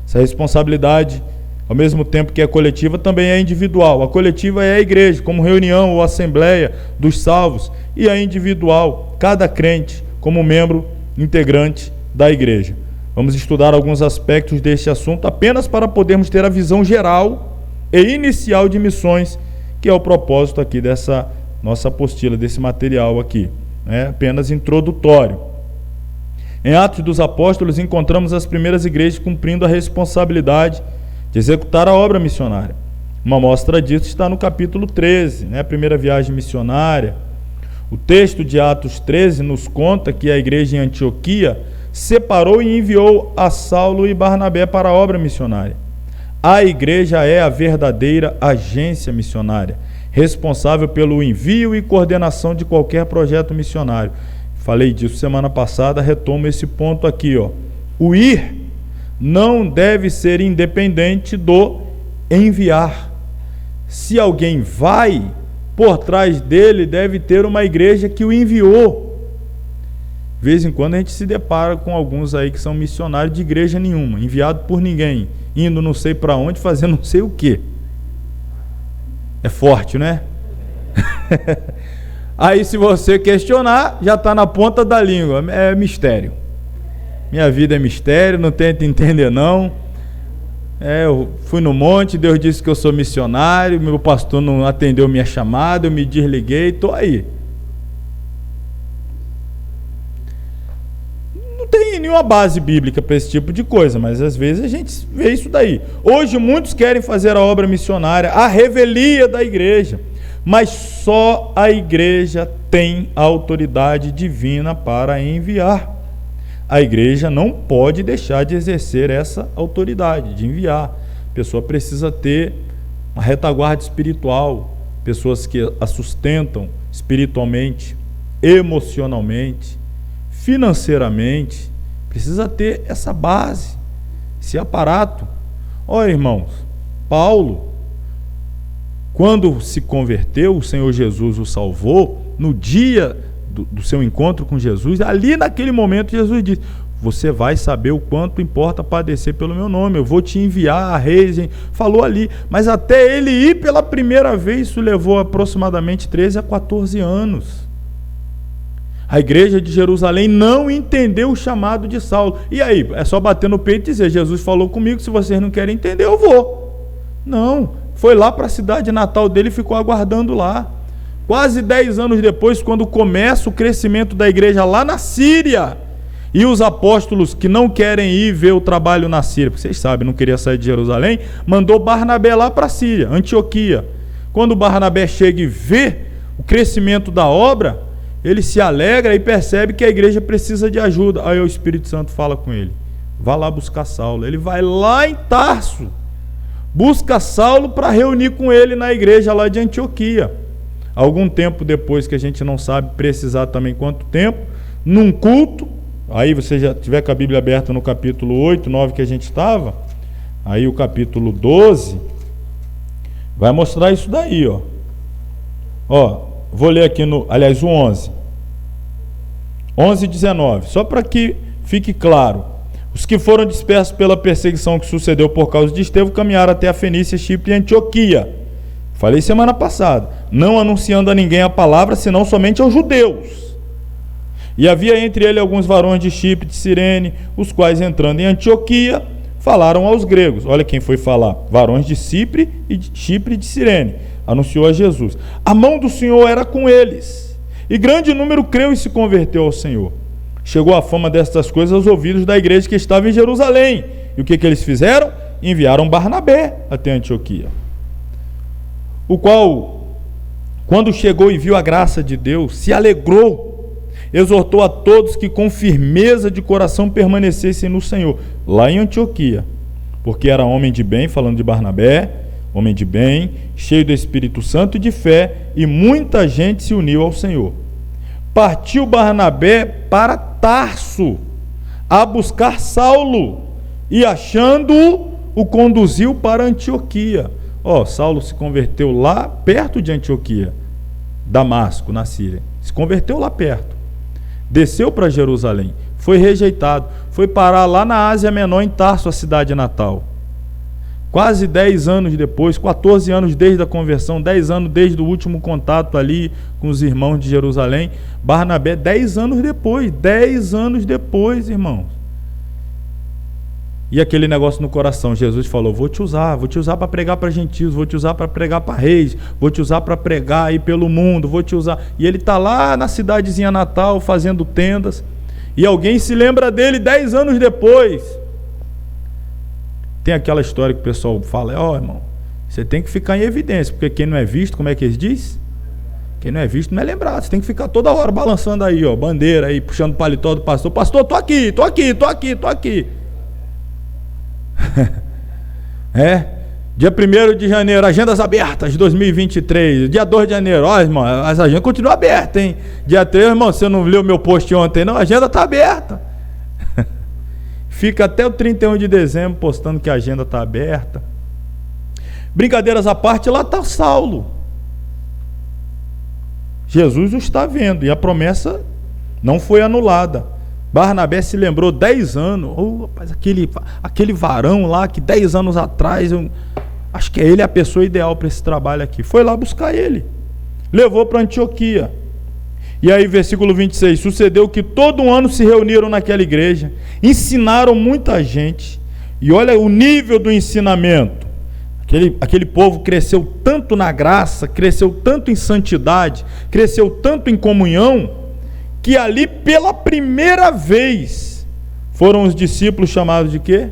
Essa responsabilidade, ao mesmo tempo que é coletiva, também é individual. A coletiva é a igreja, como reunião ou assembleia dos salvos, e a individual, cada crente como membro integrante da igreja. Vamos estudar alguns aspectos deste assunto apenas para podermos ter a visão geral e inicial de missões, que é o propósito aqui dessa nossa apostila, desse material aqui, né? Apenas introdutório. Em Atos dos Apóstolos encontramos as primeiras igrejas cumprindo a responsabilidade de executar a obra missionária. Uma amostra disso está no capítulo 13, né? A primeira viagem missionária. O texto de Atos 13 nos conta que a igreja em Antioquia separou e enviou a Saulo e Barnabé para a obra missionária. A igreja é a verdadeira agência missionária, responsável pelo envio e coordenação de qualquer projeto missionário. Falei disso semana passada, retomo esse ponto aqui, ó. O ir não deve ser independente do enviar. Se alguém vai, por trás dele deve ter uma igreja que o enviou. De vez em quando a gente se depara com alguns aí que são missionários de igreja nenhuma, enviado por ninguém, indo não sei para onde, fazendo não sei o quê. É forte, né? Aí se você questionar, já está na ponta da língua. É mistério. Minha vida é mistério, não tenta entender não. Eu fui no monte, Deus disse que eu sou missionário, meu pastor não atendeu minha chamada, eu me desliguei, estou aí. Não tem nenhuma base bíblica para esse tipo de coisa, mas às vezes a gente vê isso daí. Hoje muitos querem fazer a obra missionária, a revelia da igreja, mas só a igreja tem a autoridade divina para enviar. A igreja não pode deixar de exercer essa autoridade de enviar. A pessoa precisa ter uma retaguarda espiritual, pessoas que a sustentam espiritualmente, emocionalmente, financeiramente. Precisa ter essa base, esse aparato. Olha, irmãos, Paulo, quando se converteu, o Senhor Jesus o salvou, no dia do seu encontro com Jesus, ali naquele momento Jesus disse: você vai saber o quanto importa padecer pelo meu nome, eu vou te enviar a reis, falou ali, mas até ele ir pela primeira vez, isso levou aproximadamente 13 a 14 anos. A igreja de Jerusalém não entendeu o chamado de Saulo. E aí, é só bater no peito e dizer, Jesus falou comigo, se vocês não querem entender, eu vou. Não, foi lá para a cidade natal dele e ficou aguardando lá. Quase 10 anos depois, quando começa o crescimento da igreja lá na Síria, e os apóstolos que não querem ir ver o trabalho na Síria, porque vocês sabem, não queria sair de Jerusalém, mandou Barnabé lá para a Síria, Antioquia. Quando Barnabé chega e vê o crescimento da obra, ele se alegra e percebe que a igreja precisa de ajuda. Aí o Espírito Santo fala com ele, vá lá buscar Saulo. Ele vai lá em Tarso, busca Saulo para reunir com ele na igreja lá de Antioquia. Algum tempo depois, que a gente não sabe precisar também quanto tempo, num culto, aí você já tiver com a Bíblia aberta no capítulo 8, 9 que a gente estava, aí o capítulo 12 vai mostrar isso daí, ó. Vou ler aqui o 11 e 19, só para que fique claro. Os que foram dispersos pela perseguição que sucedeu por causa de Estevão caminharam até a Fenícia, Chipre e Antioquia. Falei semana passada, não anunciando a ninguém a palavra, senão somente aos judeus. E havia entre ele alguns varões de Chipre e de Cirene, os quais, entrando em Antioquia, falaram aos gregos. Olha quem foi falar, varões de Chipre e de Cirene. Anunciou a Jesus. A mão do Senhor era com eles, e grande número creu e se converteu ao Senhor. Chegou a fama destas coisas aos ouvidos da igreja que estava em Jerusalém. E o que eles fizeram? Enviaram Barnabé até Antioquia, o qual, quando chegou e viu a graça de Deus, se alegrou, exortou a todos que com firmeza de coração permanecessem no Senhor, lá em Antioquia, porque era homem de bem, falando de Barnabé, homem de bem, cheio do Espírito Santo e de fé, e muita gente se uniu ao Senhor. Partiu Barnabé para Tarso, a buscar Saulo, e achando-o, o conduziu para Antioquia. Saulo se converteu lá perto de Antioquia, Damasco, na Síria. Se converteu lá perto. Desceu para Jerusalém, foi rejeitado, foi parar lá na Ásia Menor, em Tarso, a cidade natal. Quase 10 anos depois, 14 anos desde a conversão, 10 anos desde o último contato ali com os irmãos de Jerusalém, Barnabé, 10 anos depois, irmãos. E aquele negócio no coração, Jesus falou, vou te usar para pregar para gentios, vou te usar para pregar para reis, vou te usar para pregar aí pelo mundo, vou te usar. E ele está lá na cidadezinha natal, fazendo tendas, e alguém se lembra dele 10 anos depois. Tem aquela história que o pessoal fala, irmão, você tem que ficar em evidência, porque quem não é visto, como é que eles dizem? Quem não é visto não é lembrado, você tem que ficar toda hora balançando aí, bandeira aí, puxando o paletó do pastor, tô aqui. Dia 1º de janeiro, agendas abertas de 2023, dia 2 de janeiro, irmão, as agendas continuam abertas, hein? Dia 3, irmão, você não leu meu post ontem não, a agenda está aberta. Fica até o 31 de dezembro postando que a agenda está aberta. Brincadeiras à parte, lá está Saulo. Jesus o está vendo e a promessa não foi anulada. Barnabé se lembrou 10 anos. Rapaz, aquele varão lá que 10 anos atrás, acho que ele é a pessoa ideal para esse trabalho aqui. Foi lá buscar ele. Levou para Antioquia. E aí, versículo 26, sucedeu que todo um ano se reuniram naquela igreja, ensinaram muita gente, e olha o nível do ensinamento. Aquele povo cresceu tanto na graça, cresceu tanto em santidade, cresceu tanto em comunhão, que ali pela primeira vez foram os discípulos chamados de quê?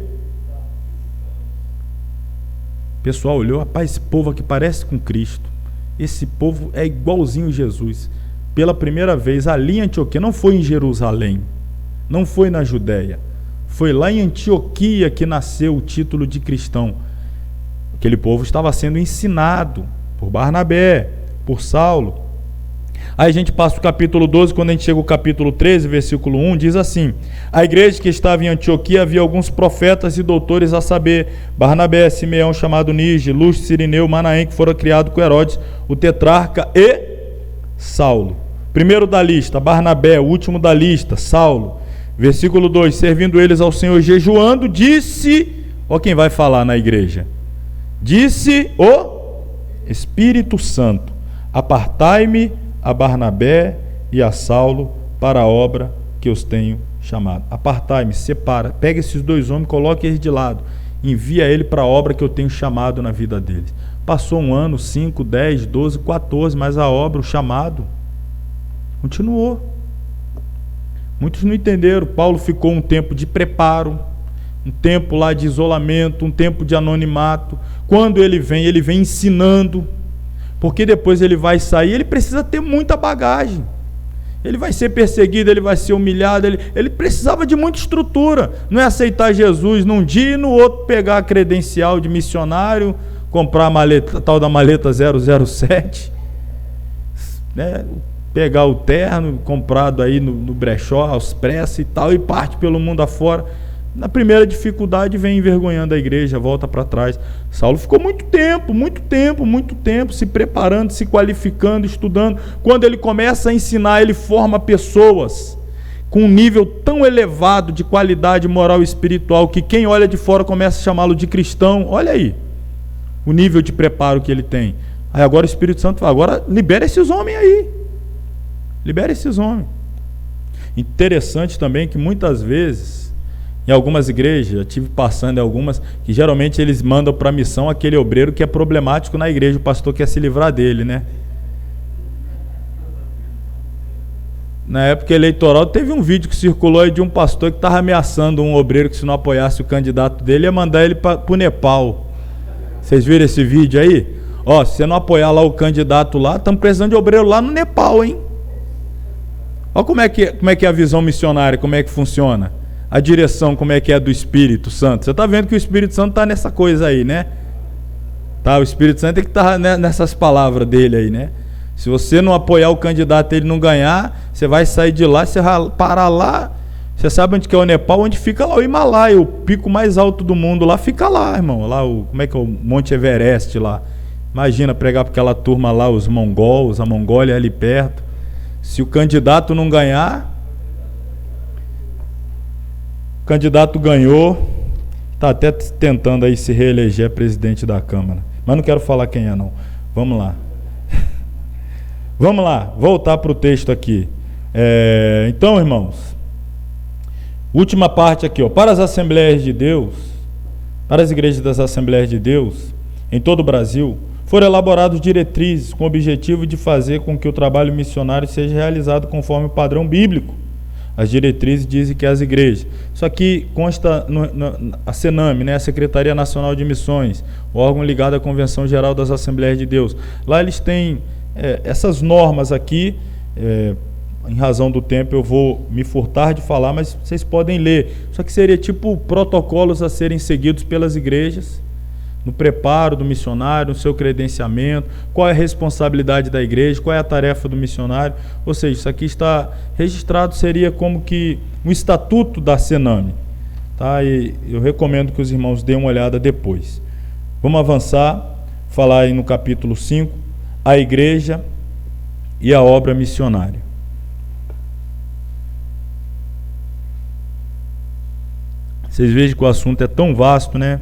O pessoal olhou, rapaz, esse povo aqui parece com Cristo, esse povo é igualzinho a Jesus. Pela primeira vez ali em Antioquia, não foi em Jerusalém, não foi na Judéia, foi lá em Antioquia que nasceu o título de cristão. Aquele povo estava sendo ensinado por Barnabé, por Saulo. Aí a gente passa o capítulo 12, quando a gente chega ao capítulo 13, versículo 1, diz assim: a igreja que estava em Antioquia havia alguns profetas e doutores, a saber, Barnabé, Simeão, chamado Níger, Lúcio, Cirineu, Manaém, que foram criados com Herodes, o tetrarca, e Saulo. Primeiro da lista, Barnabé, o último da lista, Saulo. Versículo 2, servindo eles ao Senhor, jejuando, disse, quem vai falar na igreja? Disse o Espírito Santo: apartai-me a Barnabé e a Saulo para a obra que os tenho chamado. Apartai-me, separa, pega esses 2 homens, coloque eles de lado, envia ele para a obra que eu tenho chamado na vida deles. Passou 1 ano, 5, 10, 12, 14, mas a obra, o chamado, continuou. Muitos não entenderam. Paulo ficou um tempo de preparo, um tempo lá de isolamento, um tempo de anonimato. Quando ele vem ensinando, porque depois ele vai sair, ele precisa ter muita bagagem. Ele vai ser perseguido, ele vai ser humilhado, ele precisava de muita estrutura. Não é aceitar Jesus num dia e no outro pegar a credencial de missionário, comprar a maleta, tal da maleta 007, né? Pegar o terno comprado aí no brechó, aos pressa e tal, e parte pelo mundo afora. Na primeira dificuldade vem envergonhando a igreja, volta para trás. Saulo ficou muito tempo se preparando, se qualificando, estudando. Quando ele começa a ensinar, ele forma pessoas com um nível tão elevado de qualidade moral e espiritual que quem olha de fora começa a chamá-lo de cristão. Olha aí o nível de preparo que ele tem. Aí agora o Espírito Santo fala, agora libera esses homens aí. Libera esses homens. Interessante também que muitas vezes, em algumas igrejas, eu tive passando em algumas, que geralmente eles mandam para a missão aquele obreiro que é problemático na igreja, o pastor quer se livrar dele, né? Na época eleitoral teve um vídeo que circulou aí de um pastor que estava ameaçando um obreiro que se não apoiasse o candidato dele, ia mandar ele para o Nepal. Vocês viram esse vídeo aí? Ó, se você não apoiar lá o candidato lá, estamos precisando de obreiro lá no Nepal, hein? Olha como é que é a visão missionária, como é que funciona. A direção, como é que é do Espírito Santo. Você está vendo que o Espírito Santo está nessa coisa aí, né? Tá, o Espírito Santo tem que estar nessas palavras dele aí, né? Se você não apoiar o candidato e ele não ganhar, você vai sair de lá, você vai parar lá. Você sabe onde que é o Nepal? Onde fica lá o Himalaia, o pico mais alto do mundo lá, fica lá, irmão. Lá como é que é o Monte Everest lá? Imagina pregar para aquela turma lá, os mongols, a Mongólia ali perto. Se o candidato não ganhar, o candidato ganhou, está até tentando aí se reeleger presidente da Câmara. Mas não quero falar quem é, não. Vamos lá. Vamos lá, voltar para o texto aqui. Então, irmãos, última parte aqui, ó. Para as Assembleias de Deus, para as igrejas das Assembleias de Deus, em todo o Brasil, foram elaboradas diretrizes com o objetivo de fazer com que o trabalho missionário seja realizado conforme o padrão bíblico. As diretrizes dizem que as igrejas. Isso aqui consta a Sename, né, a Secretaria Nacional de Missões, o órgão ligado à Convenção Geral das Assembleias de Deus. Lá eles têm essas normas aqui. Em razão do tempo eu vou me furtar de falar, mas vocês podem ler. Isso aqui seria tipo protocolos a serem seguidos pelas igrejas, no preparo do missionário, no seu credenciamento, qual é a responsabilidade da igreja, qual é a tarefa do missionário. Ou seja, isso aqui está registrado, seria como que um estatuto da Sename. Tá? E eu recomendo que os irmãos deem uma olhada depois. Vamos avançar, falar aí no capítulo 5, a igreja e a obra missionária. Vocês vejam que o assunto é tão vasto, né?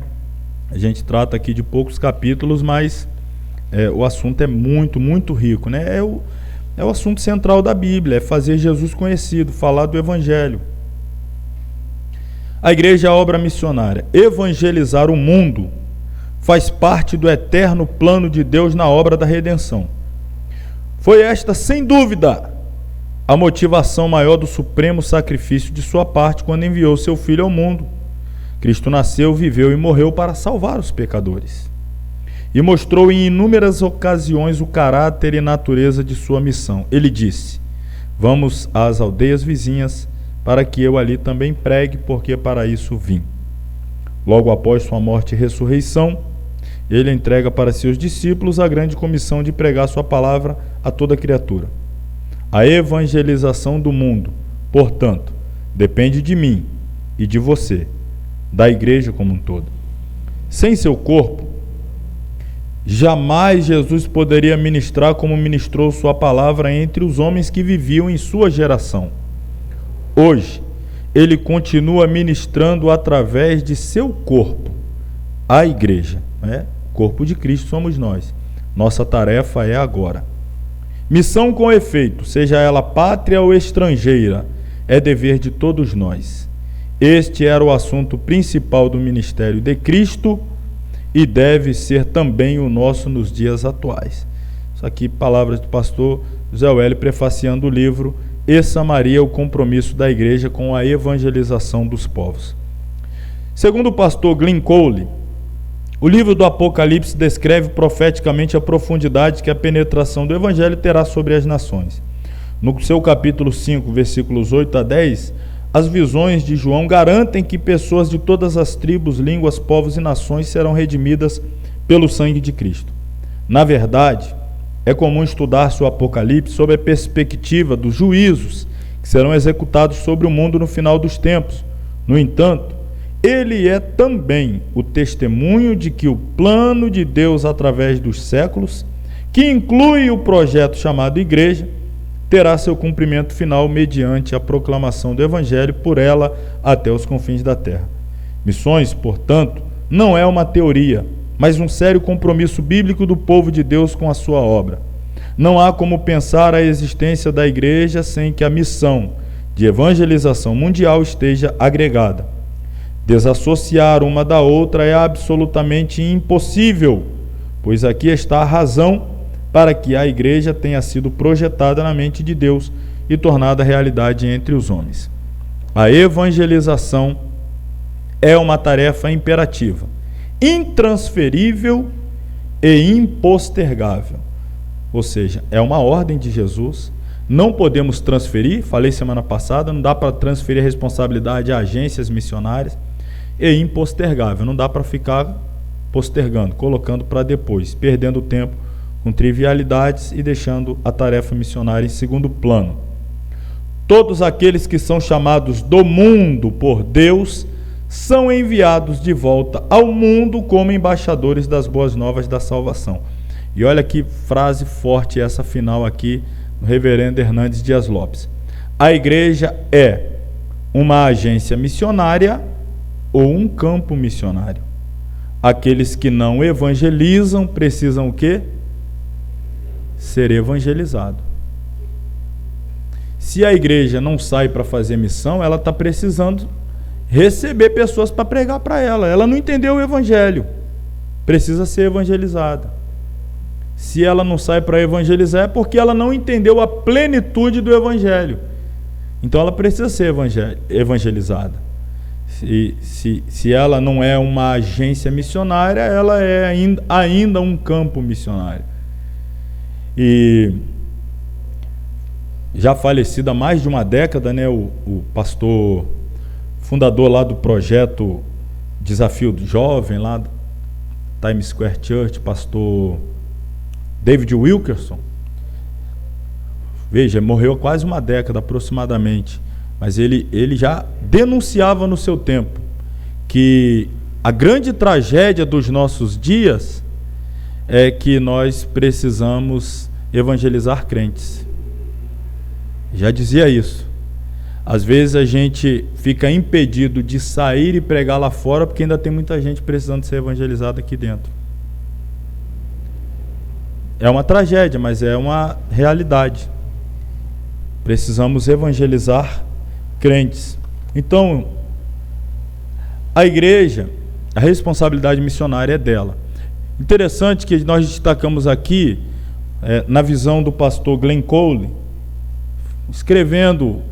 A gente trata aqui de poucos capítulos, mas o assunto é muito, muito rico, né? É o assunto central da Bíblia, é fazer Jesus conhecido, falar do Evangelho. A igreja é a obra missionária. Evangelizar o mundo faz parte do eterno plano de Deus na obra da redenção. Foi esta, sem dúvida, a motivação maior do supremo sacrifício de sua parte quando enviou seu Filho ao mundo. Cristo nasceu, viveu e morreu para salvar os pecadores. E mostrou em inúmeras ocasiões o caráter e natureza de sua missão. Ele disse: vamos às aldeias vizinhas, para que eu ali também pregue, porque para isso vim. Logo após sua morte e ressurreição, ele entrega para seus discípulos a grande comissão de pregar sua palavra a toda criatura. A evangelização do mundo, portanto, depende de mim e de você, da igreja como um todo. Sem seu corpo, jamais Jesus poderia ministrar como ministrou sua palavra entre os homens que viviam em sua geração. Hoje, ele continua ministrando através de seu corpo, a igreja, né? O corpo de Cristo somos nós. Nossa tarefa é agora Missão com efeito, seja ela pátria ou estrangeira, é dever de todos nós. Este era o assunto principal do ministério de Cristo e deve ser também o nosso nos dias atuais. Isso aqui, palavras do pastor José Wélio, prefaciando o livro Essa Maria, o compromisso da igreja com a evangelização dos povos. Segundo o pastor Glenn Cole, o livro do Apocalipse descreve profeticamente a profundidade que a penetração do evangelho terá sobre as nações. No seu capítulo 5, versículos 8 a 10, as visões de João garantem que pessoas de todas as tribos, línguas, povos e nações serão redimidas pelo sangue de Cristo. Na verdade, é comum estudar-se o Apocalipse sob a perspectiva dos juízos que serão executados sobre o mundo no final dos tempos. No entanto, ele é também o testemunho de que o plano de Deus através dos séculos, que inclui o projeto chamado Igreja, terá seu cumprimento final mediante a proclamação do Evangelho por ela até os confins da terra. Missões, portanto, não é uma teoria, mas um sério compromisso bíblico do povo de Deus com a sua obra. Não há como pensar a existência da Igreja sem que a missão de evangelização mundial esteja agregada. Desassociar uma da outra é absolutamente impossível, pois aqui está a razão para que a igreja tenha sido projetada na mente de Deus e tornada realidade entre os homens. A evangelização é uma tarefa imperativa, intransferível e impostergável. Ou seja, é uma ordem de Jesus. Não podemos transferir, falei semana passada, não dá para transferir a responsabilidade a agências missionárias. E impostergável, não dá para ficar postergando, colocando para depois, perdendo tempo com trivialidades e deixando a tarefa missionária em segundo plano. Todos aqueles que são chamados do mundo por Deus são enviados de volta ao mundo como embaixadores das boas novas da salvação. E olha que frase forte essa final aqui no reverendo Hernandes Dias Lopes. A igreja é uma agência missionária ou um campo missionário. Aqueles que não evangelizam precisam o quê? Ser evangelizado. Se a igreja não sai para fazer missão, ela está precisando receber pessoas para pregar para ela. Ela não entendeu o evangelho, precisa ser evangelizada. Se ela não sai para evangelizar, é porque ela não entendeu a plenitude do evangelho. Então ela precisa ser evangelizada. Se ela não é uma agência missionária, ela é ainda um campo missionário. E já falecido há mais de uma década, né, o pastor fundador lá do projeto Desafio do Jovem, lá do Times Square Church, pastor David Wilkerson, veja, morreu há quase uma década aproximadamente. Mas ele já denunciava no seu tempo que a grande tragédia dos nossos dias é que nós precisamos evangelizar crentes. Já dizia isso. Às vezes a gente fica impedido de sair e pregar lá fora porque ainda tem muita gente precisando ser evangelizada aqui dentro. É uma tragédia, mas é uma realidade. Precisamos evangelizar crentes. Então, a igreja, a responsabilidade missionária é dela. Interessante que nós destacamos aqui, na visão do pastor Glenn Cole, escrevendo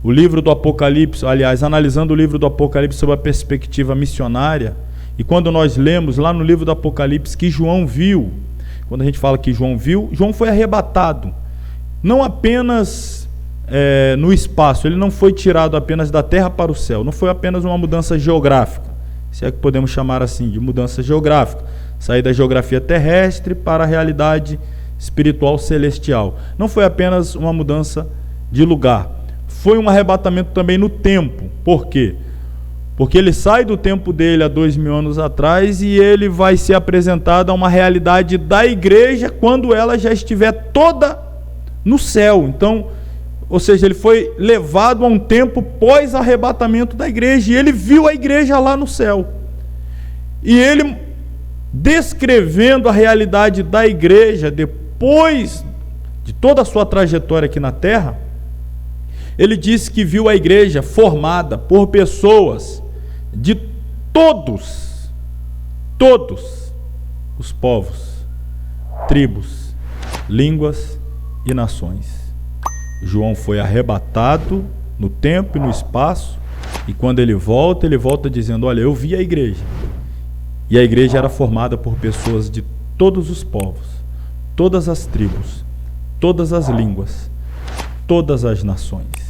o livro do Apocalipse, aliás, analisando o livro do Apocalipse sob a perspectiva missionária, e quando nós lemos lá no livro do Apocalipse que João viu, quando a gente fala que João viu, João foi arrebatado, não apenas no espaço, ele não foi tirado apenas da terra para o céu, não foi apenas uma mudança geográfica, se é que podemos chamar assim, de mudança geográfica, sair da geografia terrestre para a realidade espiritual celestial. Não foi apenas uma mudança de lugar, foi um arrebatamento também no tempo. Por quê? Porque ele sai do tempo dele há 2000 anos atrás e ele vai ser apresentado a uma realidade da igreja quando ela já estiver toda no céu. Então, ou seja, ele foi levado a um tempo pós-arrebatamento da igreja e ele viu a igreja lá no céu. E ele, descrevendo a realidade da igreja depois de toda a sua trajetória aqui na terra, ele disse que viu a igreja formada por pessoas de todos os povos, tribos, línguas e nações. João foi arrebatado no tempo e no espaço, e quando ele volta dizendo: olha, eu vi a igreja. E a igreja era formada por pessoas de todos os povos, todas as tribos, todas as línguas, todas as nações.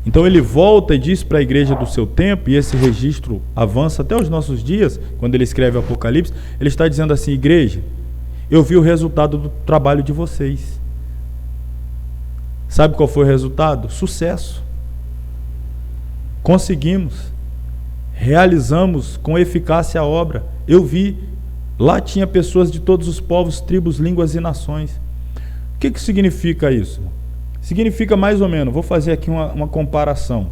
Então ele volta e diz para a igreja do seu tempo, e esse registro avança até os nossos dias, quando ele escreve o Apocalipse, ele está dizendo assim: igreja, eu vi o resultado do trabalho de vocês. Sabe qual foi o resultado? Sucesso. Conseguimos. Realizamos com eficácia a obra. Eu vi. Lá tinha pessoas de todos os povos, tribos, línguas e nações. O que significa isso? Significa mais ou menos, vou fazer aqui uma comparação.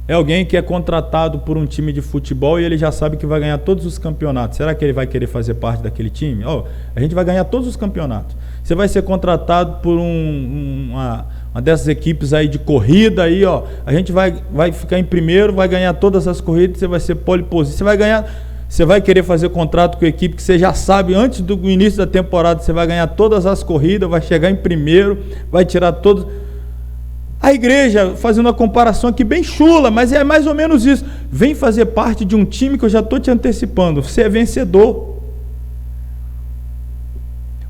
É alguém que é contratado por um time de futebol e ele já sabe que vai ganhar todos os campeonatos. Será que ele vai querer fazer parte daquele time? A gente vai ganhar todos os campeonatos. Você vai ser contratado por uma dessas equipes aí de corrida, aí, a gente vai ficar em primeiro, vai ganhar todas as corridas, você vai ser pole position, você vai querer fazer contrato com a equipe que você já sabe, antes do início da temporada, você vai ganhar todas as corridas, vai chegar em primeiro, vai tirar todos. A igreja, fazendo uma comparação aqui bem chula, mas é mais ou menos isso. Vem fazer parte de um time que eu já estou te antecipando, você é vencedor.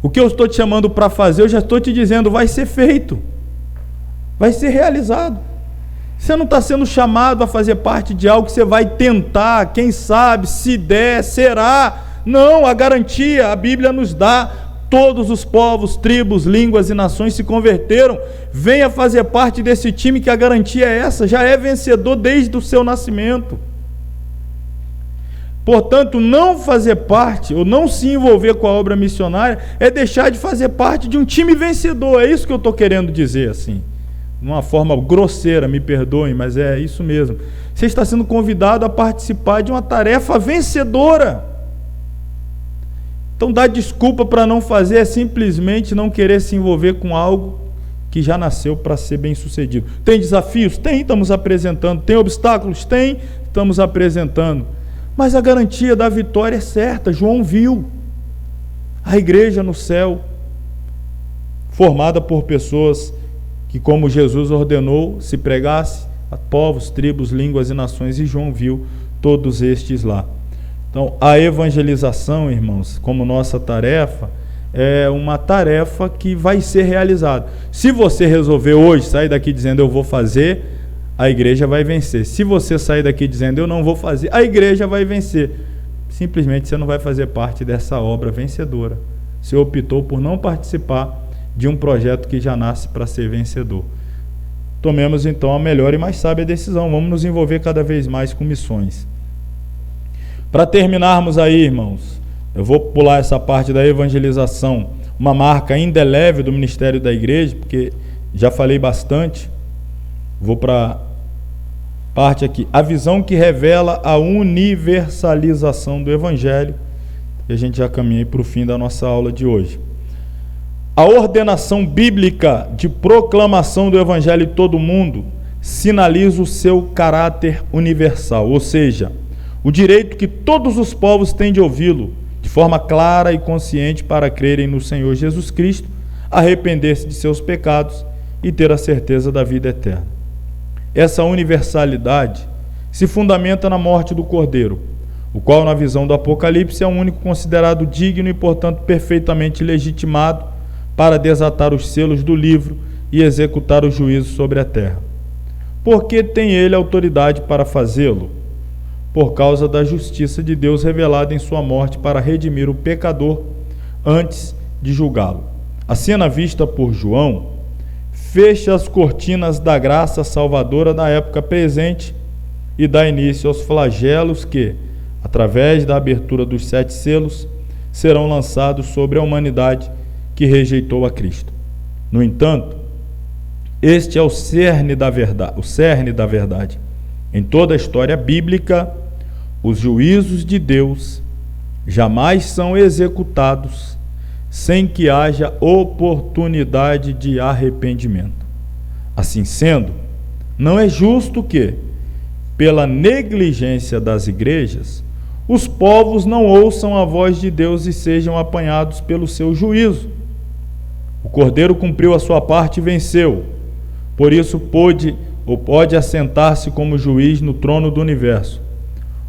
O que eu estou te chamando para fazer, eu já estou te dizendo, vai ser feito, vai ser realizado. Você não está sendo chamado a fazer parte de algo que você vai tentar, quem sabe, se der, será. Não, a garantia, a Bíblia nos dá. Todos os povos, tribos, línguas e nações se converteram. Venha fazer parte desse time, que a garantia é essa, já é vencedor desde o seu nascimento. Portanto, não fazer parte ou não se envolver com a obra missionária é deixar de fazer parte de um time vencedor. É isso que eu estou querendo dizer, assim, de uma forma grosseira, me perdoem, mas é isso mesmo. Você está sendo convidado a participar de uma tarefa vencedora. Então, dar desculpa para não fazer é simplesmente não querer se envolver com algo que já nasceu para ser bem sucedido. Tem desafios? Tem, estamos apresentando. Tem obstáculos? Tem, estamos apresentando. Mas a garantia da vitória é certa. João viu a igreja no céu, formada por pessoas que, como Jesus ordenou, se pregasse a povos, tribos, línguas e nações, e João viu todos estes lá. Então, a evangelização, irmãos, como nossa tarefa, é uma tarefa que vai ser realizada. Se você resolver hoje sair daqui dizendo eu vou fazer, a igreja vai vencer. Se você sair daqui dizendo eu não vou fazer, a igreja vai vencer. Simplesmente você não vai fazer parte dessa obra vencedora. Você optou por não participar de um projeto que já nasce para ser vencedor. Tomemos então a melhor e mais sábia decisão. Vamos nos envolver cada vez mais com missões. Para terminarmos aí, irmãos, eu vou pular essa parte da evangelização, uma marca indelével do ministério da igreja, porque já falei bastante. Vou para parte aqui, a visão que revela a universalização do evangelho, e a gente já caminha para o fim da nossa aula de hoje. A ordenação bíblica de proclamação do evangelho em todo o mundo sinaliza o seu caráter universal, ou seja, o direito que todos os povos têm de ouvi-lo de forma clara e consciente para crerem no Senhor Jesus Cristo, arrepender-se de seus pecados e ter a certeza da vida eterna. Essa universalidade se fundamenta na morte do Cordeiro, o qual, na visão do Apocalipse, é o único considerado digno e, portanto, perfeitamente legitimado para desatar os selos do livro e executar o juízo sobre a terra. Por que tem ele autoridade para fazê-lo? Por causa da justiça de Deus revelada em sua morte para redimir o pecador antes de julgá-lo. A cena vista por João fecha as cortinas da graça salvadora da época presente e dá início aos flagelos que, através da abertura dos 7 selos, serão lançados sobre a humanidade que rejeitou a Cristo. No entanto, este é o cerne da verdade. Em toda a história bíblica, os juízos de Deus jamais são executados sem que haja oportunidade de arrependimento. Assim sendo, não é justo que, pela negligência das igrejas, os povos não ouçam a voz de Deus e sejam apanhados pelo seu juízo. O Cordeiro cumpriu a sua parte e venceu. Por isso pode assentar-se como juiz no trono do universo.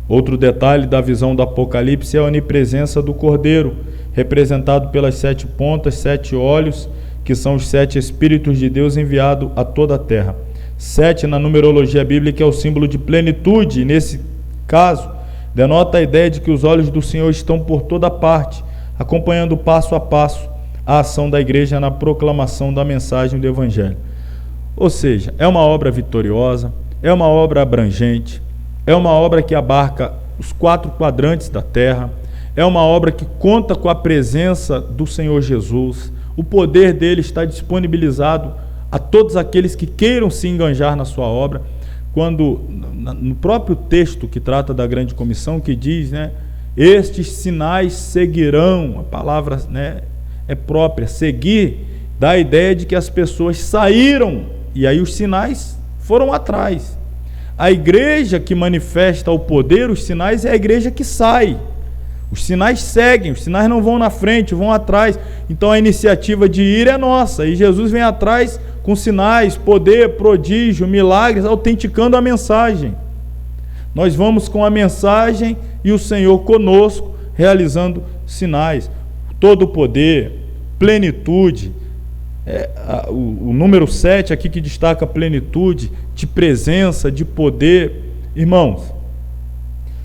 Outro detalhe da visão do Apocalipse é a onipresença do Cordeiro, representado pelas 7 pontas, 7 olhos, que são os 7 Espíritos de Deus enviados a toda a terra. 7 na numerologia bíblica é o símbolo de plenitude, e nesse caso denota a ideia de que os olhos do Senhor estão por toda parte, acompanhando passo a passo a ação da igreja na proclamação da mensagem do Evangelho. Ou seja, é uma obra vitoriosa, é uma obra abrangente, é uma obra que abarca os 4 quadrantes da terra, é uma obra que conta com a presença do Senhor Jesus. O poder dele está disponibilizado a todos aqueles que queiram se enganjar na sua obra. Quando, no próprio texto que trata da grande comissão, que diz, estes sinais seguirão, a palavra é própria, seguir, dá a ideia de que as pessoas saíram, e aí os sinais foram atrás. A igreja que manifesta o poder, os sinais, é a igreja que sai. Os sinais seguem, os sinais não vão na frente, vão atrás. Então a iniciativa de ir é nossa, e Jesus vem atrás com sinais, poder, prodígio, milagres, autenticando a mensagem. Nós vamos com a mensagem e o Senhor conosco, realizando sinais. Todo o poder, plenitude, o número 7 aqui que destaca a plenitude de presença, de poder. Irmãos,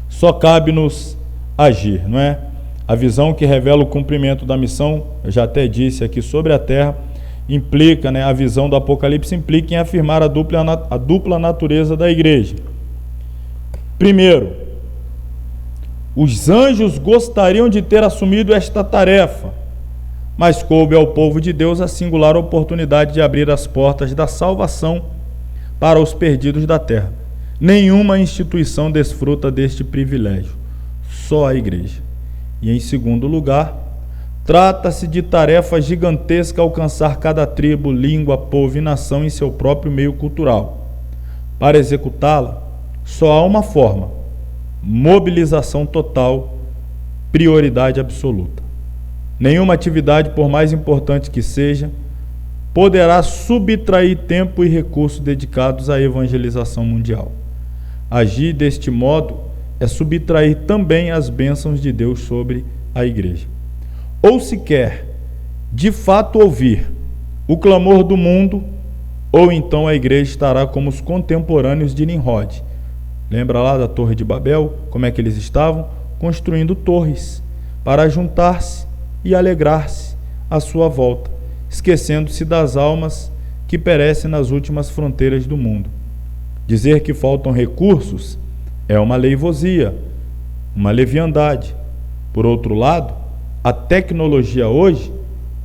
só cabe-nos agir, não é? A visão que revela o cumprimento da missão, eu já até disse aqui, sobre a terra, implica, a visão do Apocalipse implica em afirmar a dupla natureza da igreja. Primeiro, os anjos gostariam de ter assumido esta tarefa, mas coube ao povo de Deus a singular oportunidade de abrir as portas da salvação para os perdidos da terra. Nenhuma instituição desfruta deste privilégio, só a igreja. E em segundo lugar, trata-se de tarefa gigantesca alcançar cada tribo, língua, povo e nação em seu próprio meio cultural. Para executá-la, só há uma forma: mobilização total, prioridade absoluta. Nenhuma atividade, por mais importante que seja, poderá subtrair tempo e recursos dedicados à evangelização mundial. Agir deste modo é subtrair também as bênçãos de Deus sobre a igreja. Ou se quer, de fato, ouvir o clamor do mundo, ou então a igreja estará como os contemporâneos de Nimrod. Lembra lá da Torre de Babel? Como é que eles estavam? Construindo torres para juntar-se e alegrar-se à sua volta, esquecendo-se das almas que perecem nas últimas fronteiras do mundo. Dizer que faltam recursos é uma leivosia, uma leviandade. Por outro lado, a tecnologia hoje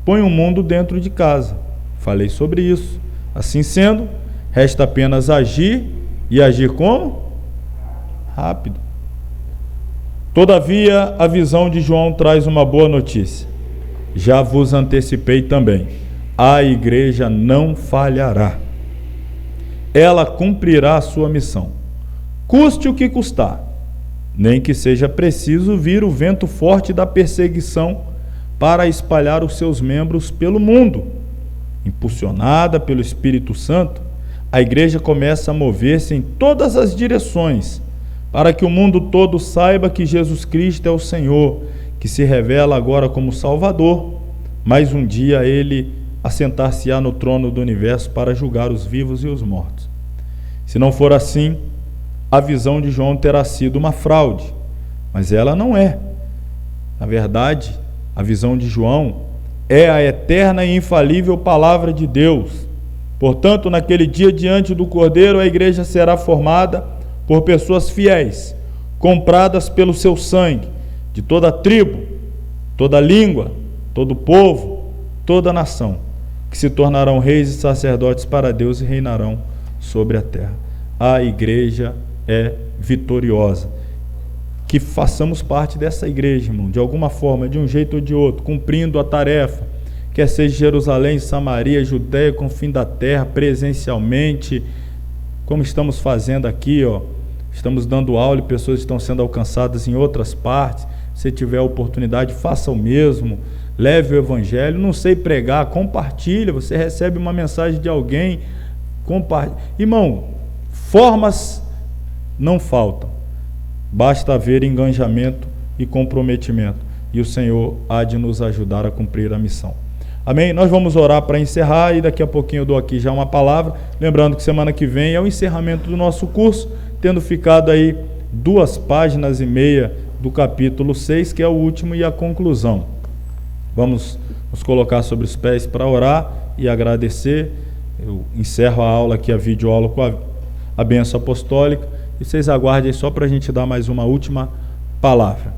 põe o mundo dentro de casa. Falei sobre isso. Assim sendo, resta apenas agir, e agir como? Rápido. Todavia, a visão de João traz uma boa notícia. Já vos antecipei também. A igreja não falhará. Ela cumprirá a sua missão, custe o que custar, nem que seja preciso vir o vento forte da perseguição para espalhar os seus membros pelo mundo. Impulsionada pelo Espírito Santo, a igreja começa a mover-se em todas as direções, para que o mundo todo saiba que Jesus Cristo é o Senhor, que se revela agora como Salvador, mas um dia ele assentar-se-á no trono do universo para julgar os vivos e os mortos. Se não for assim, a visão de João terá sido uma fraude, mas ela não é. Na verdade, a visão de João é a eterna e infalível palavra de Deus. Portanto, naquele dia, diante do Cordeiro, a igreja será formada por pessoas fiéis, compradas pelo seu sangue, de toda tribo, toda língua, todo povo, toda nação, que se tornarão reis e sacerdotes para Deus e reinarão sobre a terra. A igreja é vitoriosa. que façamos parte dessa igreja, irmão, de alguma forma, de um jeito ou de outro, cumprindo a tarefa, quer seja Jerusalém, Samaria, Judéia, confim da terra, presencialmente, como estamos fazendo aqui, ó, estamos dando aula e pessoas estão sendo alcançadas em outras partes. Se tiver a oportunidade, faça o mesmo, leve o evangelho. Não sei pregar, compartilha. Você recebe uma mensagem de alguém, compartilha. Irmão, formas não faltam, basta haver engajamento e comprometimento, e o Senhor há de nos ajudar a cumprir a missão. Amém? Nós vamos orar para encerrar, e daqui a pouquinho eu dou aqui já uma palavra, lembrando que semana que vem é o encerramento do nosso curso, tendo ficado aí 2 páginas e meia do capítulo 6, que é o último, e a conclusão. Vamos nos colocar sobre os pés para orar e agradecer. Eu encerro a aula aqui, a videoaula, com a bênção apostólica, e vocês aguardem só para a gente dar mais uma última palavra.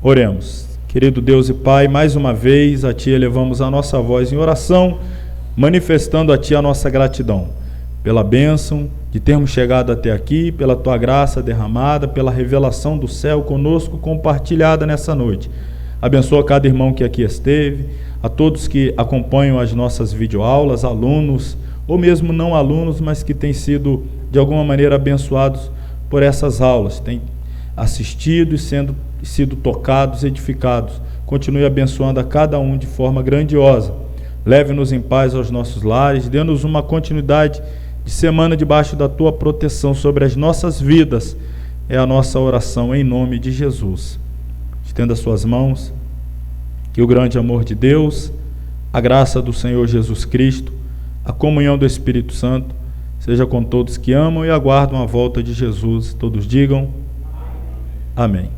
Oremos. Querido Deus e Pai, mais uma vez a Ti elevamos a nossa voz em oração, manifestando a Ti a nossa gratidão pela bênção de termos chegado até aqui, pela Tua graça derramada, pela revelação do céu conosco compartilhada nessa noite. Abençoa cada irmão que aqui esteve, a todos que acompanham as nossas videoaulas, alunos ou mesmo não alunos, mas que têm sido de alguma maneira abençoados por essas aulas, têm assistido e sido tocados, edificados. Continue abençoando a cada um de forma grandiosa. Leve-nos em paz aos nossos lares, dê-nos uma continuidade de semana debaixo da Tua proteção sobre as nossas vidas. É a nossa oração em nome de Jesus. Estenda as suas mãos, que o grande amor de Deus, a graça do Senhor Jesus Cristo, a comunhão do Espírito Santo, seja com todos que amam e aguardam a volta de Jesus. Todos digam amém.